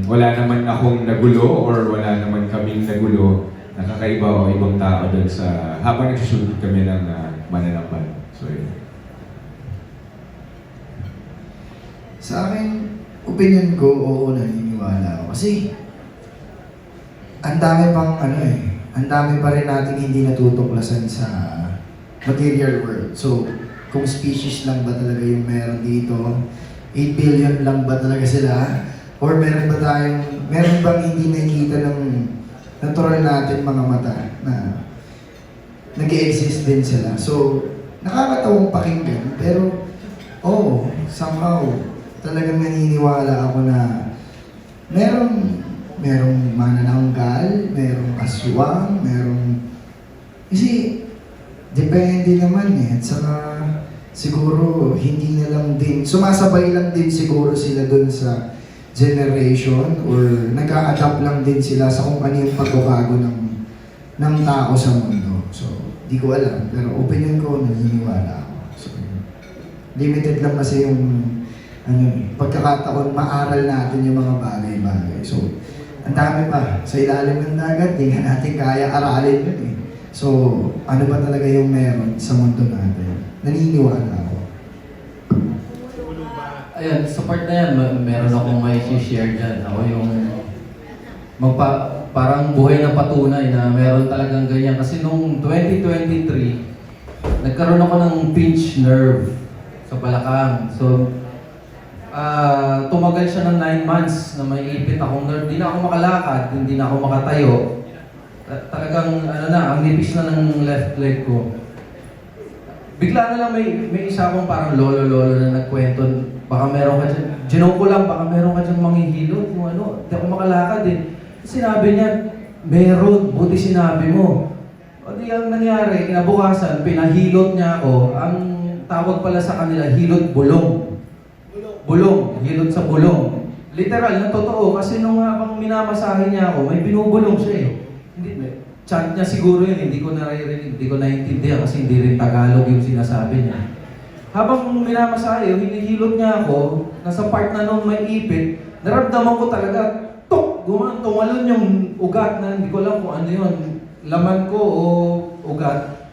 Wala naman akong nagulo or wala naman kaming nagulo na kakaiba o ibang tao doon sa habang nagsushoot kami ng mananambal. So, yun. Sa akin, opinion ko, oo, naniniwala ako. Kasi, ang dami pa rin natin hindi natutuklasan sa material world. So, kung species lang ba talaga yung meron dito, 8 billion lang ba talaga sila? Or meron bang hindi nakikita ng natural natin mga mata na nag-i-exist din sila. So, nakakatawang pakinggan, pero somehow, talagang naniniwala ako na merong manananggal, merong aswang, kasi depende naman At saka siguro hindi na lang din, sumasabay lang din siguro sila dun sa generation or nag-a-adapt lang din sila sa kung ano yung pagbabago ng tao sa mundo. So, di ko alam, pero opinion ko, naniniwala ako. So, limited lang kasi yung pagkakataon, maaral natin yung mga bagay-bagay. So, ang dami pa. Sa ilalim ng dagat, di nga natin kaya aralin yun So, ano ba talaga yung meron sa mundo natin? Naniniwala ako. Ayan, sa part na yan, meron akong may share dyan. Ako yung parang buhay na patunay na meron talagang ganyan. Kasi nung 2023, nagkaroon ako ng pinched nerve sa balakang. So, tumagal siya ng 9 months na may ipit akong nerve. Hindi na ako makalakad, hindi na ako makatayo. Talagang, ang nipis na ng left leg ko. Bigla na lang may isa akong parang lolo-lolo na nagkwento. Baka meron ka dyan, ginaw ko lang, baka meron ka dyan manghihilot, kung hindi ako makalakad Sinabi niya, meron, buti sinabi mo. O di ang nangyari, kinabukasan, pinahilot niya ako, ang tawag pala sa kanila, hilot bulong. Bulong, hilot sa bulong. Literal, na totoo, kasi nung habang minamasahe niya ako, may binubulong siya chant niya siguro yun, hindi ko naririnig, hindi ko naiintindihan kasi hindi rin Tagalog yung sinasabi niya. Habang minamasahe, hinihilot niya ako, nasa part na nung may ipit, naramdaman ko talaga, tumalon yung ugat na hindi ko alam kung ano yun, laman ko o ugat.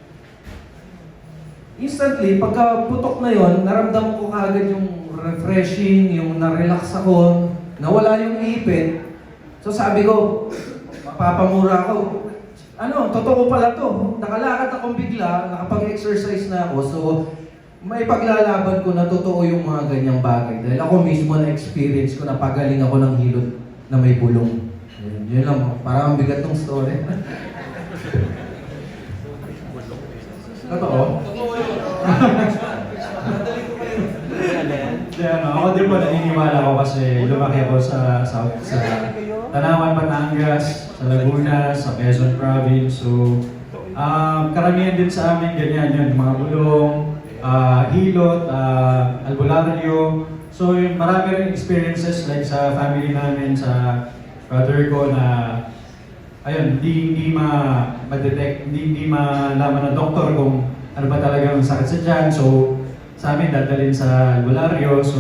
Instantly, pagka putok na yun, naramdaman ko kaagad yung refreshing, yung na-relax ako, nawala yung ipit. So sabi ko, mapapamura ako. Totoo pala to. Nakalakad akong bigla, nakapag-exercise na ako. So, may paglalaban ko na totoo yung mga ganyang bagay. Dahil ako mismo na-experience ko na pagaling ako ng hilot na may bulong. Yun lang, parang ang bigat ng story. Totoo? Ako din po naniniwala ako kasi lumaki ako sa Tanawan, Batangas, sa Laguna, sa Quezon Province. So, karamihan din sa amin ganyan yun, mga bulong, hilot, albularyo. So, yung marami rin experiences like sa family namin, sa brother ko na ayun, hindi ma-detect, hindi malaman ng doktor kung ano ba talagang sakit sa tiyan. So, sa amin dadalhin sa albularyo. So,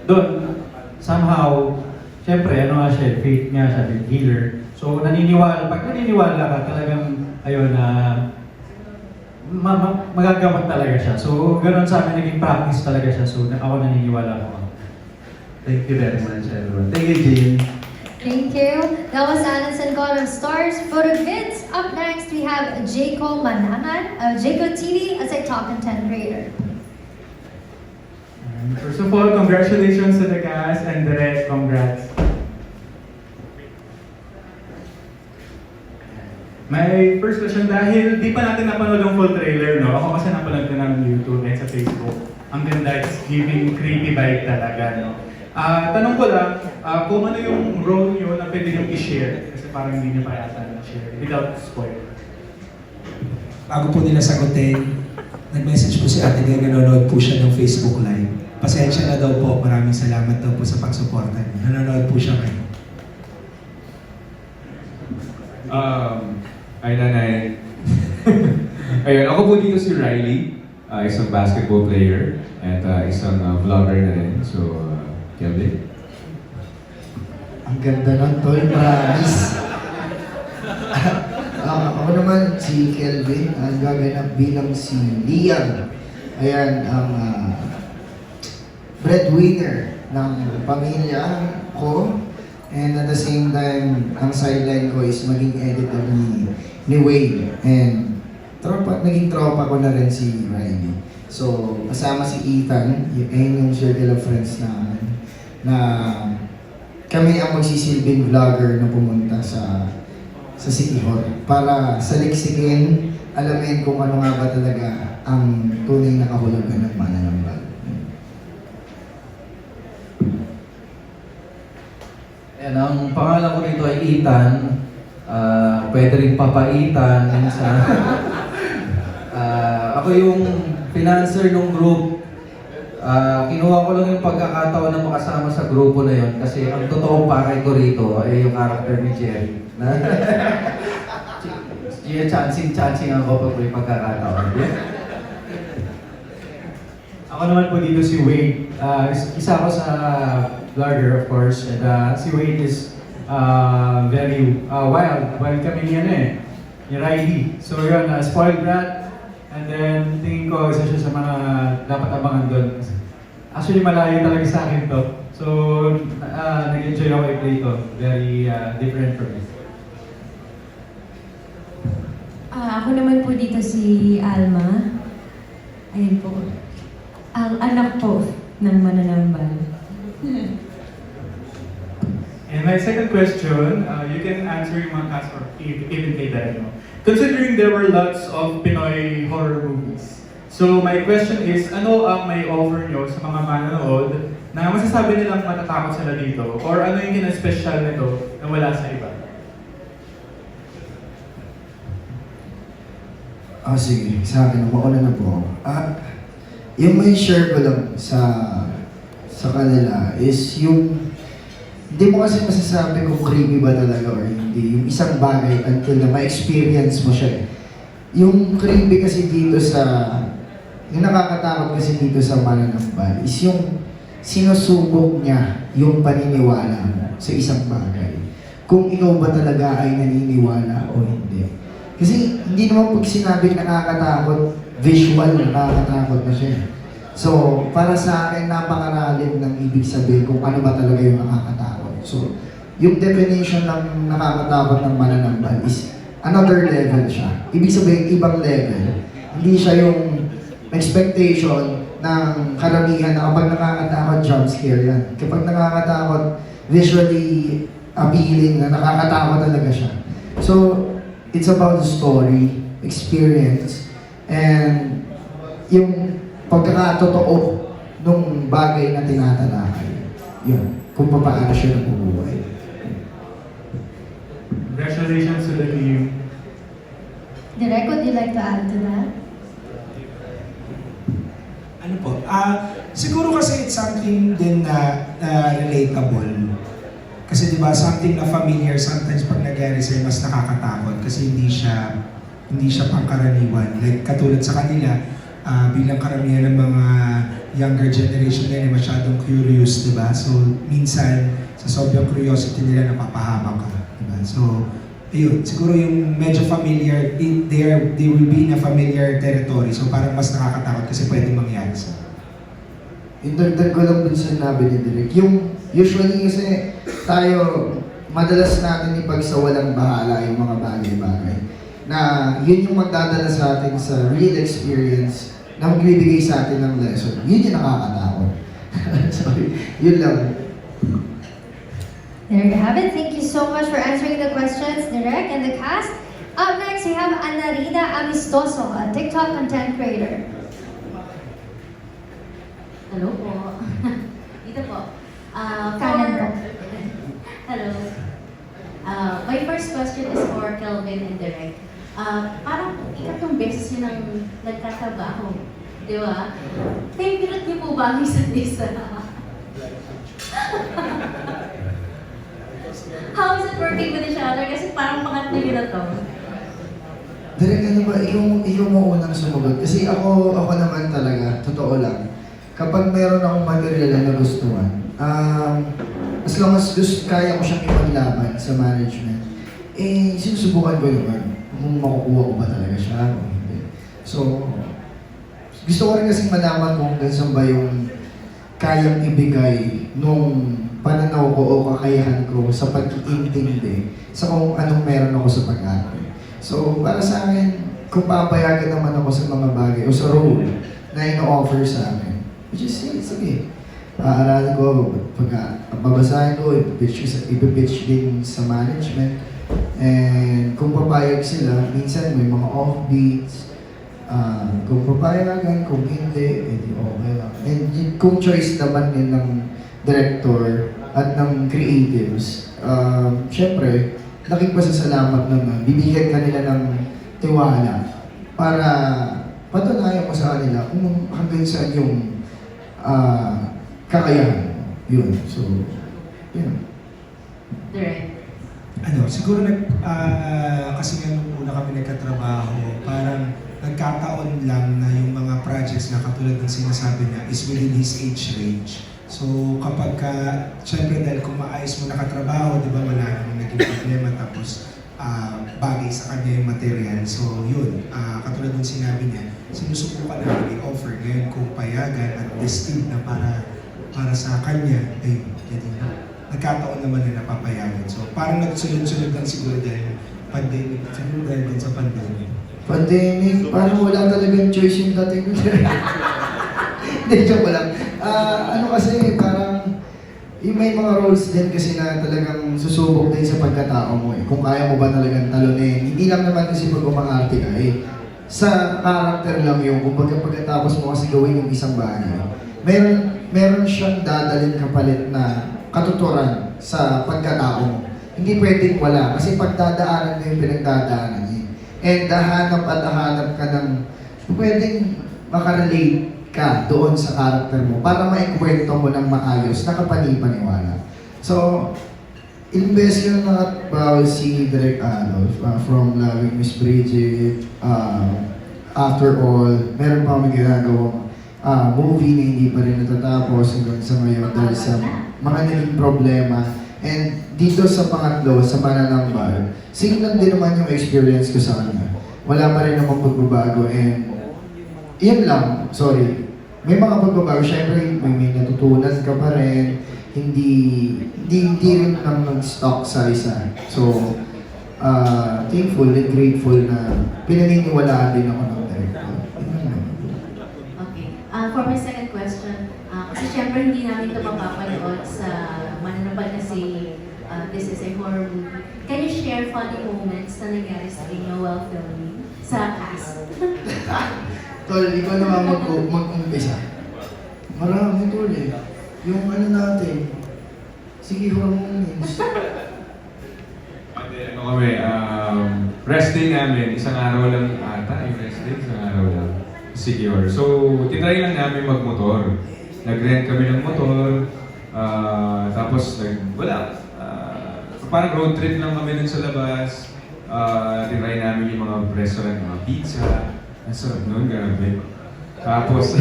doon, somehow, syempre, ano nga siya, faith nga siya, healer. So, pag naniniwala ka, talagang, ayun, magagamot talaga siya. So, ganoon sa amin, naging practice talaga siya. So, ako naniniwala ako. Thank you very much, everyone. Thank you, Jean. Thank you. That was Alan Connor Stars Photo Vids. Up next, we have Jayco Manangan of Jayco TV as a top content creator. First of all, congratulations to the cast and the rest. Congrats. My first question, dahil di pa natin napanood ang full trailer, no? Ako kasi napanood ko ng YouTube at sa Facebook. Ang ganda, it's giving creepy vibe talaga, no? Tanong ko lang, kung ano yung role nyo na pwede nyo i-share, kasi parang hindi nyo pa yata na-share, without spoiler. Bago po nila sagutin, nag-message po si Ate Gay, nanonood po siya ng Facebook Live. Pasensya na daw po, maraming salamat daw po sa pagsuporta niya. Nanonood po siya ngayon. Ay, nanay. Ayun, ako po dito si Riley, isang basketball player at isang vlogger na rin. So, Kelvin. Ang ganda ng tol, promise. Ako naman si Kelvin, ang gaganap bilang si Liam. Ayan, ang breadwinner ng pamilya ko. And at the same time, ang sideline ko is maging editor ni Wayne. And naging tropa ko na rin si Riley. So, kasama si Ethan, ayun yung circle of friends na kami ang magsisilbing vlogger na pumunta sa City Hall para saliksikin, alamin kung ano nga ba talaga ang tunay na kahulugan ng mananambal. Ayan, ang pangalan ko rito ay Ethan. Pwede rin papaitan minsan. Ako yung financer ng group. Kinuha ko lang yung pagkakataon na makasama sa grupo na yon kasi ang totoong pakay ko rito ay yung character ni Jerry. Chancing ako pag may pagkakataon. Ako naman po dito si Wade. Isa ako sa vlogger, of course. And si Wade is very wild. Wild kami ni Riley. So yun, spoiled brat. And then, tingin ko, isa siya sa mga dapat abangan doon. Actually, malayo talaga sa akin to. So, nag-enjoy ako i-play to. Very different from me. Ako naman po dito si Alma. Ayun po. Ang anak po ng mananambal. And my second question, you can answer yung mga cast or even kay Dad, no? Considering there were lots of Pinoy horror movies, so my question is, ano ang may offer nyo sa mga manonood na masasabi nilang matatakot sila dito? Or ano yung kina-special nito na wala sa iba? Sige, sa akin, mauna na po. Yung may share ko lang sa kanila is yung hindi mo kasi masasabi kung creepy ba talaga or hindi. Yung isang bagay until na ma-experience mo siya. Yung creepy kasi dito yung nakakatakot kasi dito sa mananambal is yung sinusubok niya yung paniniwala mo sa isang bagay. Kung ikaw ba talaga ay naniniwala o hindi. Kasi hindi naman pag sinabing nakakatakot, visual, nakakatakot na siya. So, para sa akin, napakalalim ng ibig sabihin kung ano ba talaga yung nakakatakot. So, yung definition ng nakakatakot ng mananambal is another level siya. Ibig sabihin, ibang level. Hindi siya yung expectation ng karamihan na kapag nakakatakot, jump scare yan. Kapag nakakatakot, visually appealing, na nakakatakot talaga siya. So, it's about the story, experience, and yung pagkakatotoo nung bagay na tinatalakay. Yun, kung paano siya nabubuhay. Congratulations to the team. Direk, would you like to add to that? Ano po? Siguro kasi it's something din na relatable. Kasi di ba something na familiar, sometimes pag nangyari sa'yo, mas nakakatakot kasi hindi siya pangkaraniwan. Like katulad sa kanila, bilang karamihan ng mga younger generation nila masyadong curious, di ba? So minsan, sa sobrang curiosity nila, napapahamak ka. Di ba? So, ayun, siguro yung medyo familiar, they will be in a familiar territory. So parang mas nakakatakot kasi pwede mangyari sa. Yung dagdag ko lang dun sa sinabi ni Direk, yung usually kasi tayo, madalas natin ipagsawalang bahala yung mga bagay-bagay. Na yun yung magdadala sa atin sa real experience na magbibigay sa atin ng lesson. Yun yung nakakatakot. Sorry, yun lang. There you have it. Thank you so much for answering the questions, Direk and the cast. Up next, we have Anarida Amistoso, a TikTok content creator. Hello po. Dito po. Kanan po. Hello. My first question is for Kelvin and Direk. Parang ikatlong beses yun ang nagtatrabaho. Di ba? Favorite niyo po ba ang isa't isa? How is it working with each other? Kasi parang pangatlo yun na to. Direk, ano ba, ikaw mo unang sumagot. Kasi ako naman talaga, totoo lang. Kapag mayroon akong material na nagustuhan, as long as kaya ko siyang ipaglaban sa management, sinusubukan ko naman kung makukuha ko ba talaga siya o hindi. So, gusto ko rin kasi malaman kung hanggang saan ba yung kayang ibigay nung pananaw ko o kakayahan ko sa pag-iintindi sa kung anong meron ako sa pag-arte. So, para sa akin, kung papayagan naman ako sa mga bagay o sa role na ino-offer sa akin, which is, sige, paaralin ko, babasahin ko, ipipitch din sa management, and kung papayag sila, minsan may mga offbeats, kung papayagan, kung hindi, edi okay lang. And kung choice naman din ng director at ng creatives, syempre, laking pasasalamat naman, bibigyan ka nila ng tiwala para patunayan mo sa kanila kung hanggang saan yung kakayahan. Yun. So, yun. Direk. Siguro kasi nga nung una kami nagkatrabaho, parang nagkataon lang na yung mga projects na katulad ng sinasabi niya is within his age range. So kapag syempre dahil kung maayos mo nakatrabaho, di ba wala namang naging problema, tapos bagay sa kanya yung material. So yun, katulad ng sinabi niya, sinusubukan namin i-offer ngayon kung payagan at destined na para sa kanya, ay nagkataon naman na napapayagan. So parang nagsunod-sunod lang siguro dahil pandemic, siguro dahil din sa pandemic. Pandemic, parang wala talagang choice yung dating ko. Hindi, joke lang. Kasi parang yung may mga roles din kasi na talagang susubok din sa pagkatao mo eh. Kung kaya mo ba talagang talunin. Hindi lang naman kasi pag umangarte ka eh. Sa character lang yung kung pagkatapos mo kasi gawin yung isang bagay. Meron siyang dadalhin kapalit na katuturan sa pagkatao mo. Hindi pwedeng wala kasi pagdadaanan mo yung pinagdadaanan niya. And hahanap ka ng pwedeng makarelate ka doon sa character mo para maikwento mo ng maayos na kapanipaniwala. So, ilang beses ko na nakatbawal si Direk from Loving Miss Bridget, After All, meron pa kami ginagawang movie na hindi pa rin natatapos hanggang sa ngayon dahil sa mga naging problema. And dito sa pangatlo, sa Mananambal, similar din naman yung experience ko sa kanya. Wala pa rin namang pagbabago and yun lang, sorry. May mga pagbabago, syempre may natutunan ka pa rin, hindi rin lang nag-stock sa isa. So, thankful and grateful na pinaniniwalaan din ako ng director. Okay. For my second question, kasi syempre hindi namin ito mapapanood sa Mananambal kasi this is a horror movie. Can you share funny moments na nangyari sa inyo while filming sa cast? Tol, ikaw naman mag-umpisa. Marami tol eh. Yung ano natin, sige hormones. Ano kami, rest day namin, isang araw lang ata, yung rest day, isang araw lang. Secure. So, tinry lang namin magmotor. Nag-rent kami ng motor, tapos wala. Parang road trip lang kami dun sa labas. Tinry namin yung mga restaurant, mga pizza. Ang sarap nun, grabe. Tapos,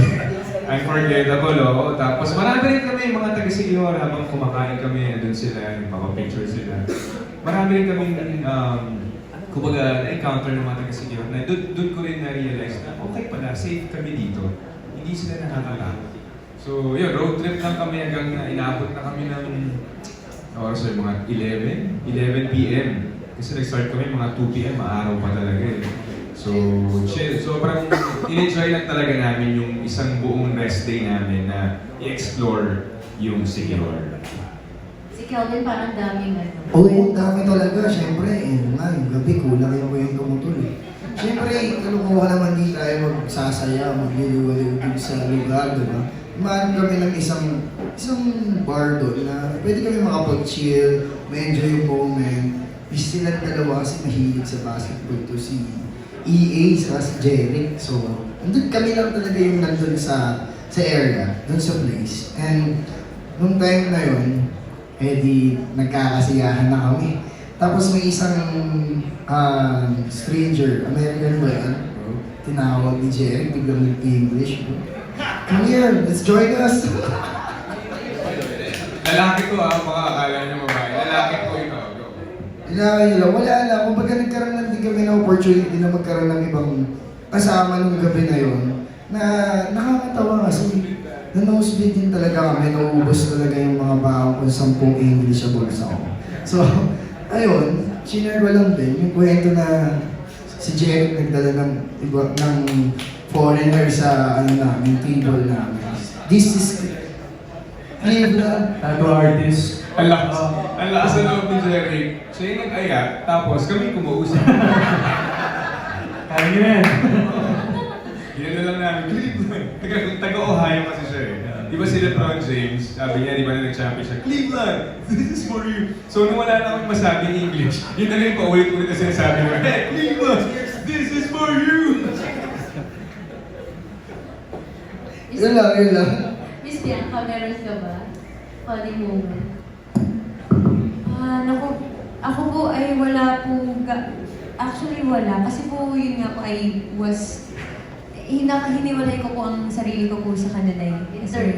unforgettable, oh. Tapos marami rin kami, mga taga-Signor, habang kumakain kami, nandun sila, nagpapapicture sila. Marami rin kami, kumbaga, na-encounter ng mga taga-Signor na doon ko rin na-realize na okay pala, safe kami dito. Hindi sila nakakatakot. So, yun, road trip lang kami hanggang inaabot na kami ng oras so, mga 11 p.m. Kasi nag-start kami mga 2 p.m. Maaraw pa talaga eh. So, chill. Sobrang in-enjoy lang talaga namin yung isang buong rest day namin na i-explore yung Siquijor. Si Kelvin parang daming ano. Oo, dami talaga. Siyempre, yung gabi kulang yung kwento mo tol eh. Siyempre, kalukuha naman din tayo magsasaya, magliliwaliw sa lugar, diba? Mahan kami ng isang bar doon na pwede kami makapag-chill, ma-enjoy yung moment. Is sila dalawa kasi mahilig sa basketball to si EA sa si Jeric. So, andun kami lang talaga yung nandun sa area, dun sa place. And nung time na yun, di nagkakasiyahan na kami. Tapos may isang stranger, American ba yan? Tinawag ni Jeric, biglang nag-English. Come here, let's join us! Lalaki ko baka akala niyo babae. Lalaki ko ikaw. Wala lang. Kumbaga nagkaroon lang din kami ng opportunity na magkaroon ng ibang kasama nung gabi na yon na nakakatawa kasi na-nosebleed din talaga kami, nauubos talaga yung mga baon ko 10 English sa bulsa ko. So, ayun, shinare ko lang din yung kwento na si Jeric nagdala ng foreigner sa namin, table namin. This is Cleveland. Tattoo artist. Ang lakas na loob ni Jeric. Siya yung nag-ayak, tapos kami kumausap. Kaya nyo yan. Ginano lang namin, Cleveland. Taga-Ohio kasi siya eh. Di ba si LeBron James, sabi niya, di ba na nag-champion siya, Cleveland, this is for you. So nung wala na akong masabi in English, yun na rin paulit-ulit na sinasabi ko, hey, Cleveland, this is for you. Yun lang. Miss Bianca, meron ka ba? Funny moment? Naku, ako po ay wala po, actually wala. Kasi po yun nga po ay hiniwalay ko po ang sarili ko po sa kanila eh. Kasi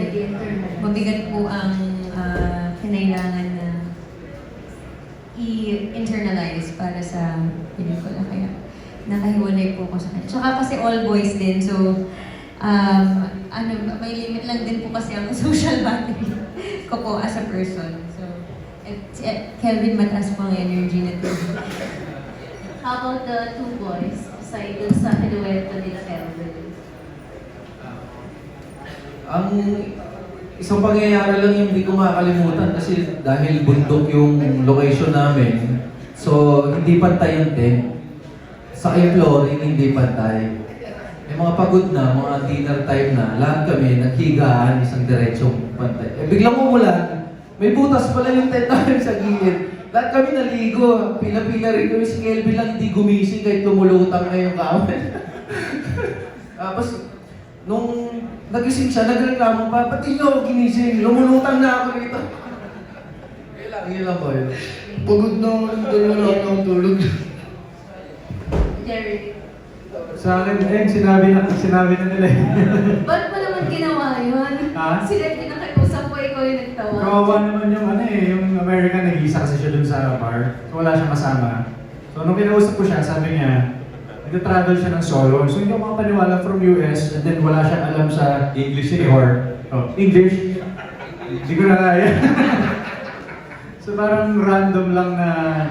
mabigat po ang kinailangan na i-internalize para sa pelikula. Kaya nakahiwalay po ako sa kanila. Tsaka kasi all boys din, so may limit lang din po kasi ang social battery ko po as a person. So, Kelvin, mataas po ang energy na to. How about the two boys? Aside dun sa kinuwento ni Kelvin. Ang isang pangyayari lang yung hindi ko makakalimutan kasi dahil bundok yung location namin, so hindi pantay yung tent. Sa flooring, hindi pantay. May mga pagod na, mga dinner time na, lahat kami naghigaan isang diretsong pantay. Biglang umulan, may butas pala yung tent namin sa gilid. Lahat kami naligo, pila-pila rin kami, si Kelvin lang hindi gumising kahit tumulutang na yung kamay. Tapos, nung nagising siya, nagreklamo pa, pati niyo ako ginising, lumulutang na ako rito. Yun lang po yun. Pagod na ako ng tulog. Jerry. Sa akin, sinabi na nila eh. Ba't mo naman ginawa yun? Ha? Sila pinakausap ko, ikaw yung nagtawa. Kawawa naman yung yung American, nag-iisa kasi siya dun sa bar. So wala siyang kasama. So nung kinausap ko siya, sabi niya, nag-travel siya ng solo. So hindi ako makapaniwala from US, and then wala siyang alam sa English or English. Hindi ko na kaya. So parang random lang na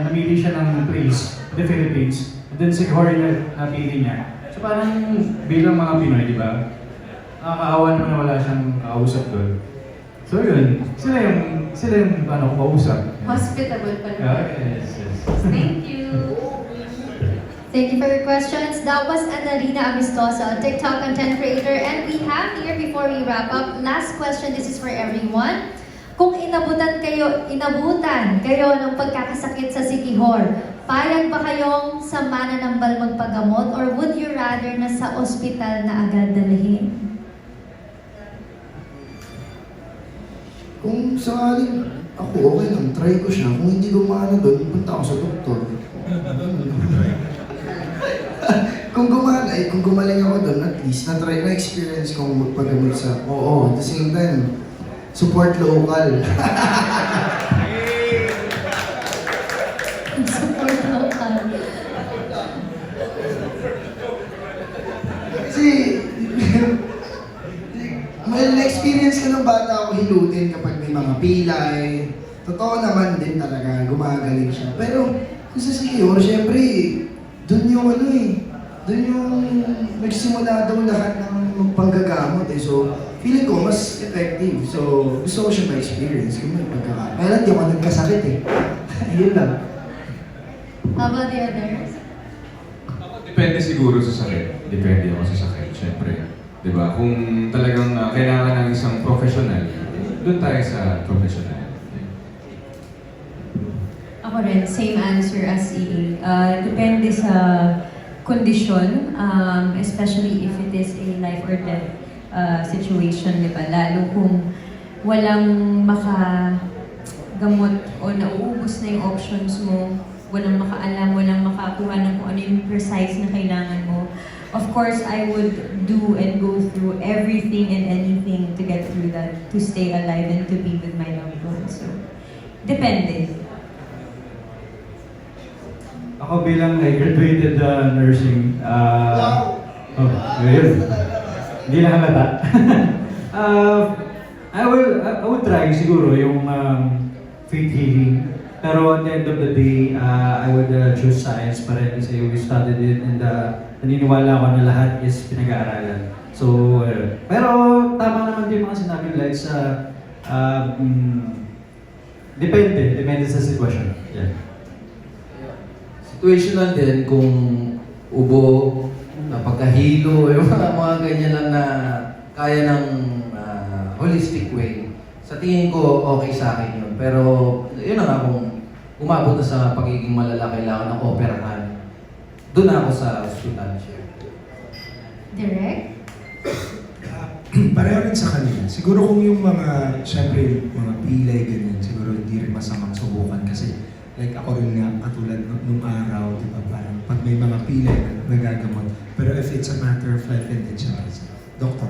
namili siya ng place in the Philippines. And then si Jorge napili niya. So parang bilang mga Pinoy, di ba? Nakakaawa naman na wala siyang kausap doon. So yun, sila yung kausap. Hospitable pala. Yes. Thank you. Thank you for your questions. That was Annalina Avistosa, a TikTok content creator. And we have here, before we wrap up, last question. This is for everyone. Kung inabutan kayo ng pagkakasakit sa Siquijor, payag ba kayong sa mananambal magpagamot or would you rather na sa ospital na agad dalhin? Kung sakaling ako, okay lang, try ko siya. Kung hindi gumana doon, punta ako sa doktor. Kung gumaling ako doon, at least na-experience kong magpagamot sa, at the same time, support local. Support local. Kasi, may na-experience ka ng bata ako hilutin kapag may mga pilay. Totoo naman din talaga, gumagaling siya. Pero, kung sa Siquijor, syempre, doon yung doon yung nagsimula daw lahat ng panggagamot eh. So, feeling ko mas effective. So, gusto ko siya ma-experience kung may pagkakamot. Kaya lang, di ako nagkasakit eh. Yun lang. How about the others? Depende siguro sa sakit. Depende ako sa sakit, syempre. Diba? Kung talagang kailangan ng isang professional, doon tayo sa professional. Ako rin, same answer as EA. Depende sa kondisyon, especially if it is a life or death situation, di ba? Lalo kung walang makagamot o nauubos na yung options mo, walang makaalam, walang makakuha ng kung ano yung precise na kailangan mo. Of course, I would do and go through everything and anything to get through that, to stay alive and to be with my loved ones. So, depende. Ako bilang graduated nursing, yun. Hindi na halata. I would try siguro yung faith healing. Pero at the end of the day, I would choose science pa rin kasi we studied it and naniniwala ako na lahat is pinag-aaralan. So, pero tama naman din mga sinabi like sa depende sa sitwasyon. Yeah. Situational din kung ubo, napagkahilo, yung mga ganyan lang na kaya ng holistic way. Sa tingin ko, okay sa akin yun. Pero yun na nga kung umabot na sa pagiging malala, kailangan ng operahan. Doon na ako sa hospital. Direct? Pareho rin sa kanila. Siguro kung yung mga, syempre, mga pilay ganyan, siguro hindi rin masamang subukan kasi like ako rin nga, katulad nung araw, di ba, parang pag may mga pilay na nagagamot. Pero if it's a matter of life and death, siya, doctor.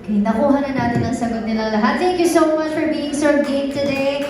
Okay, nakuha na natin ang sagot nilang lahat. Thank you so much for being so game today.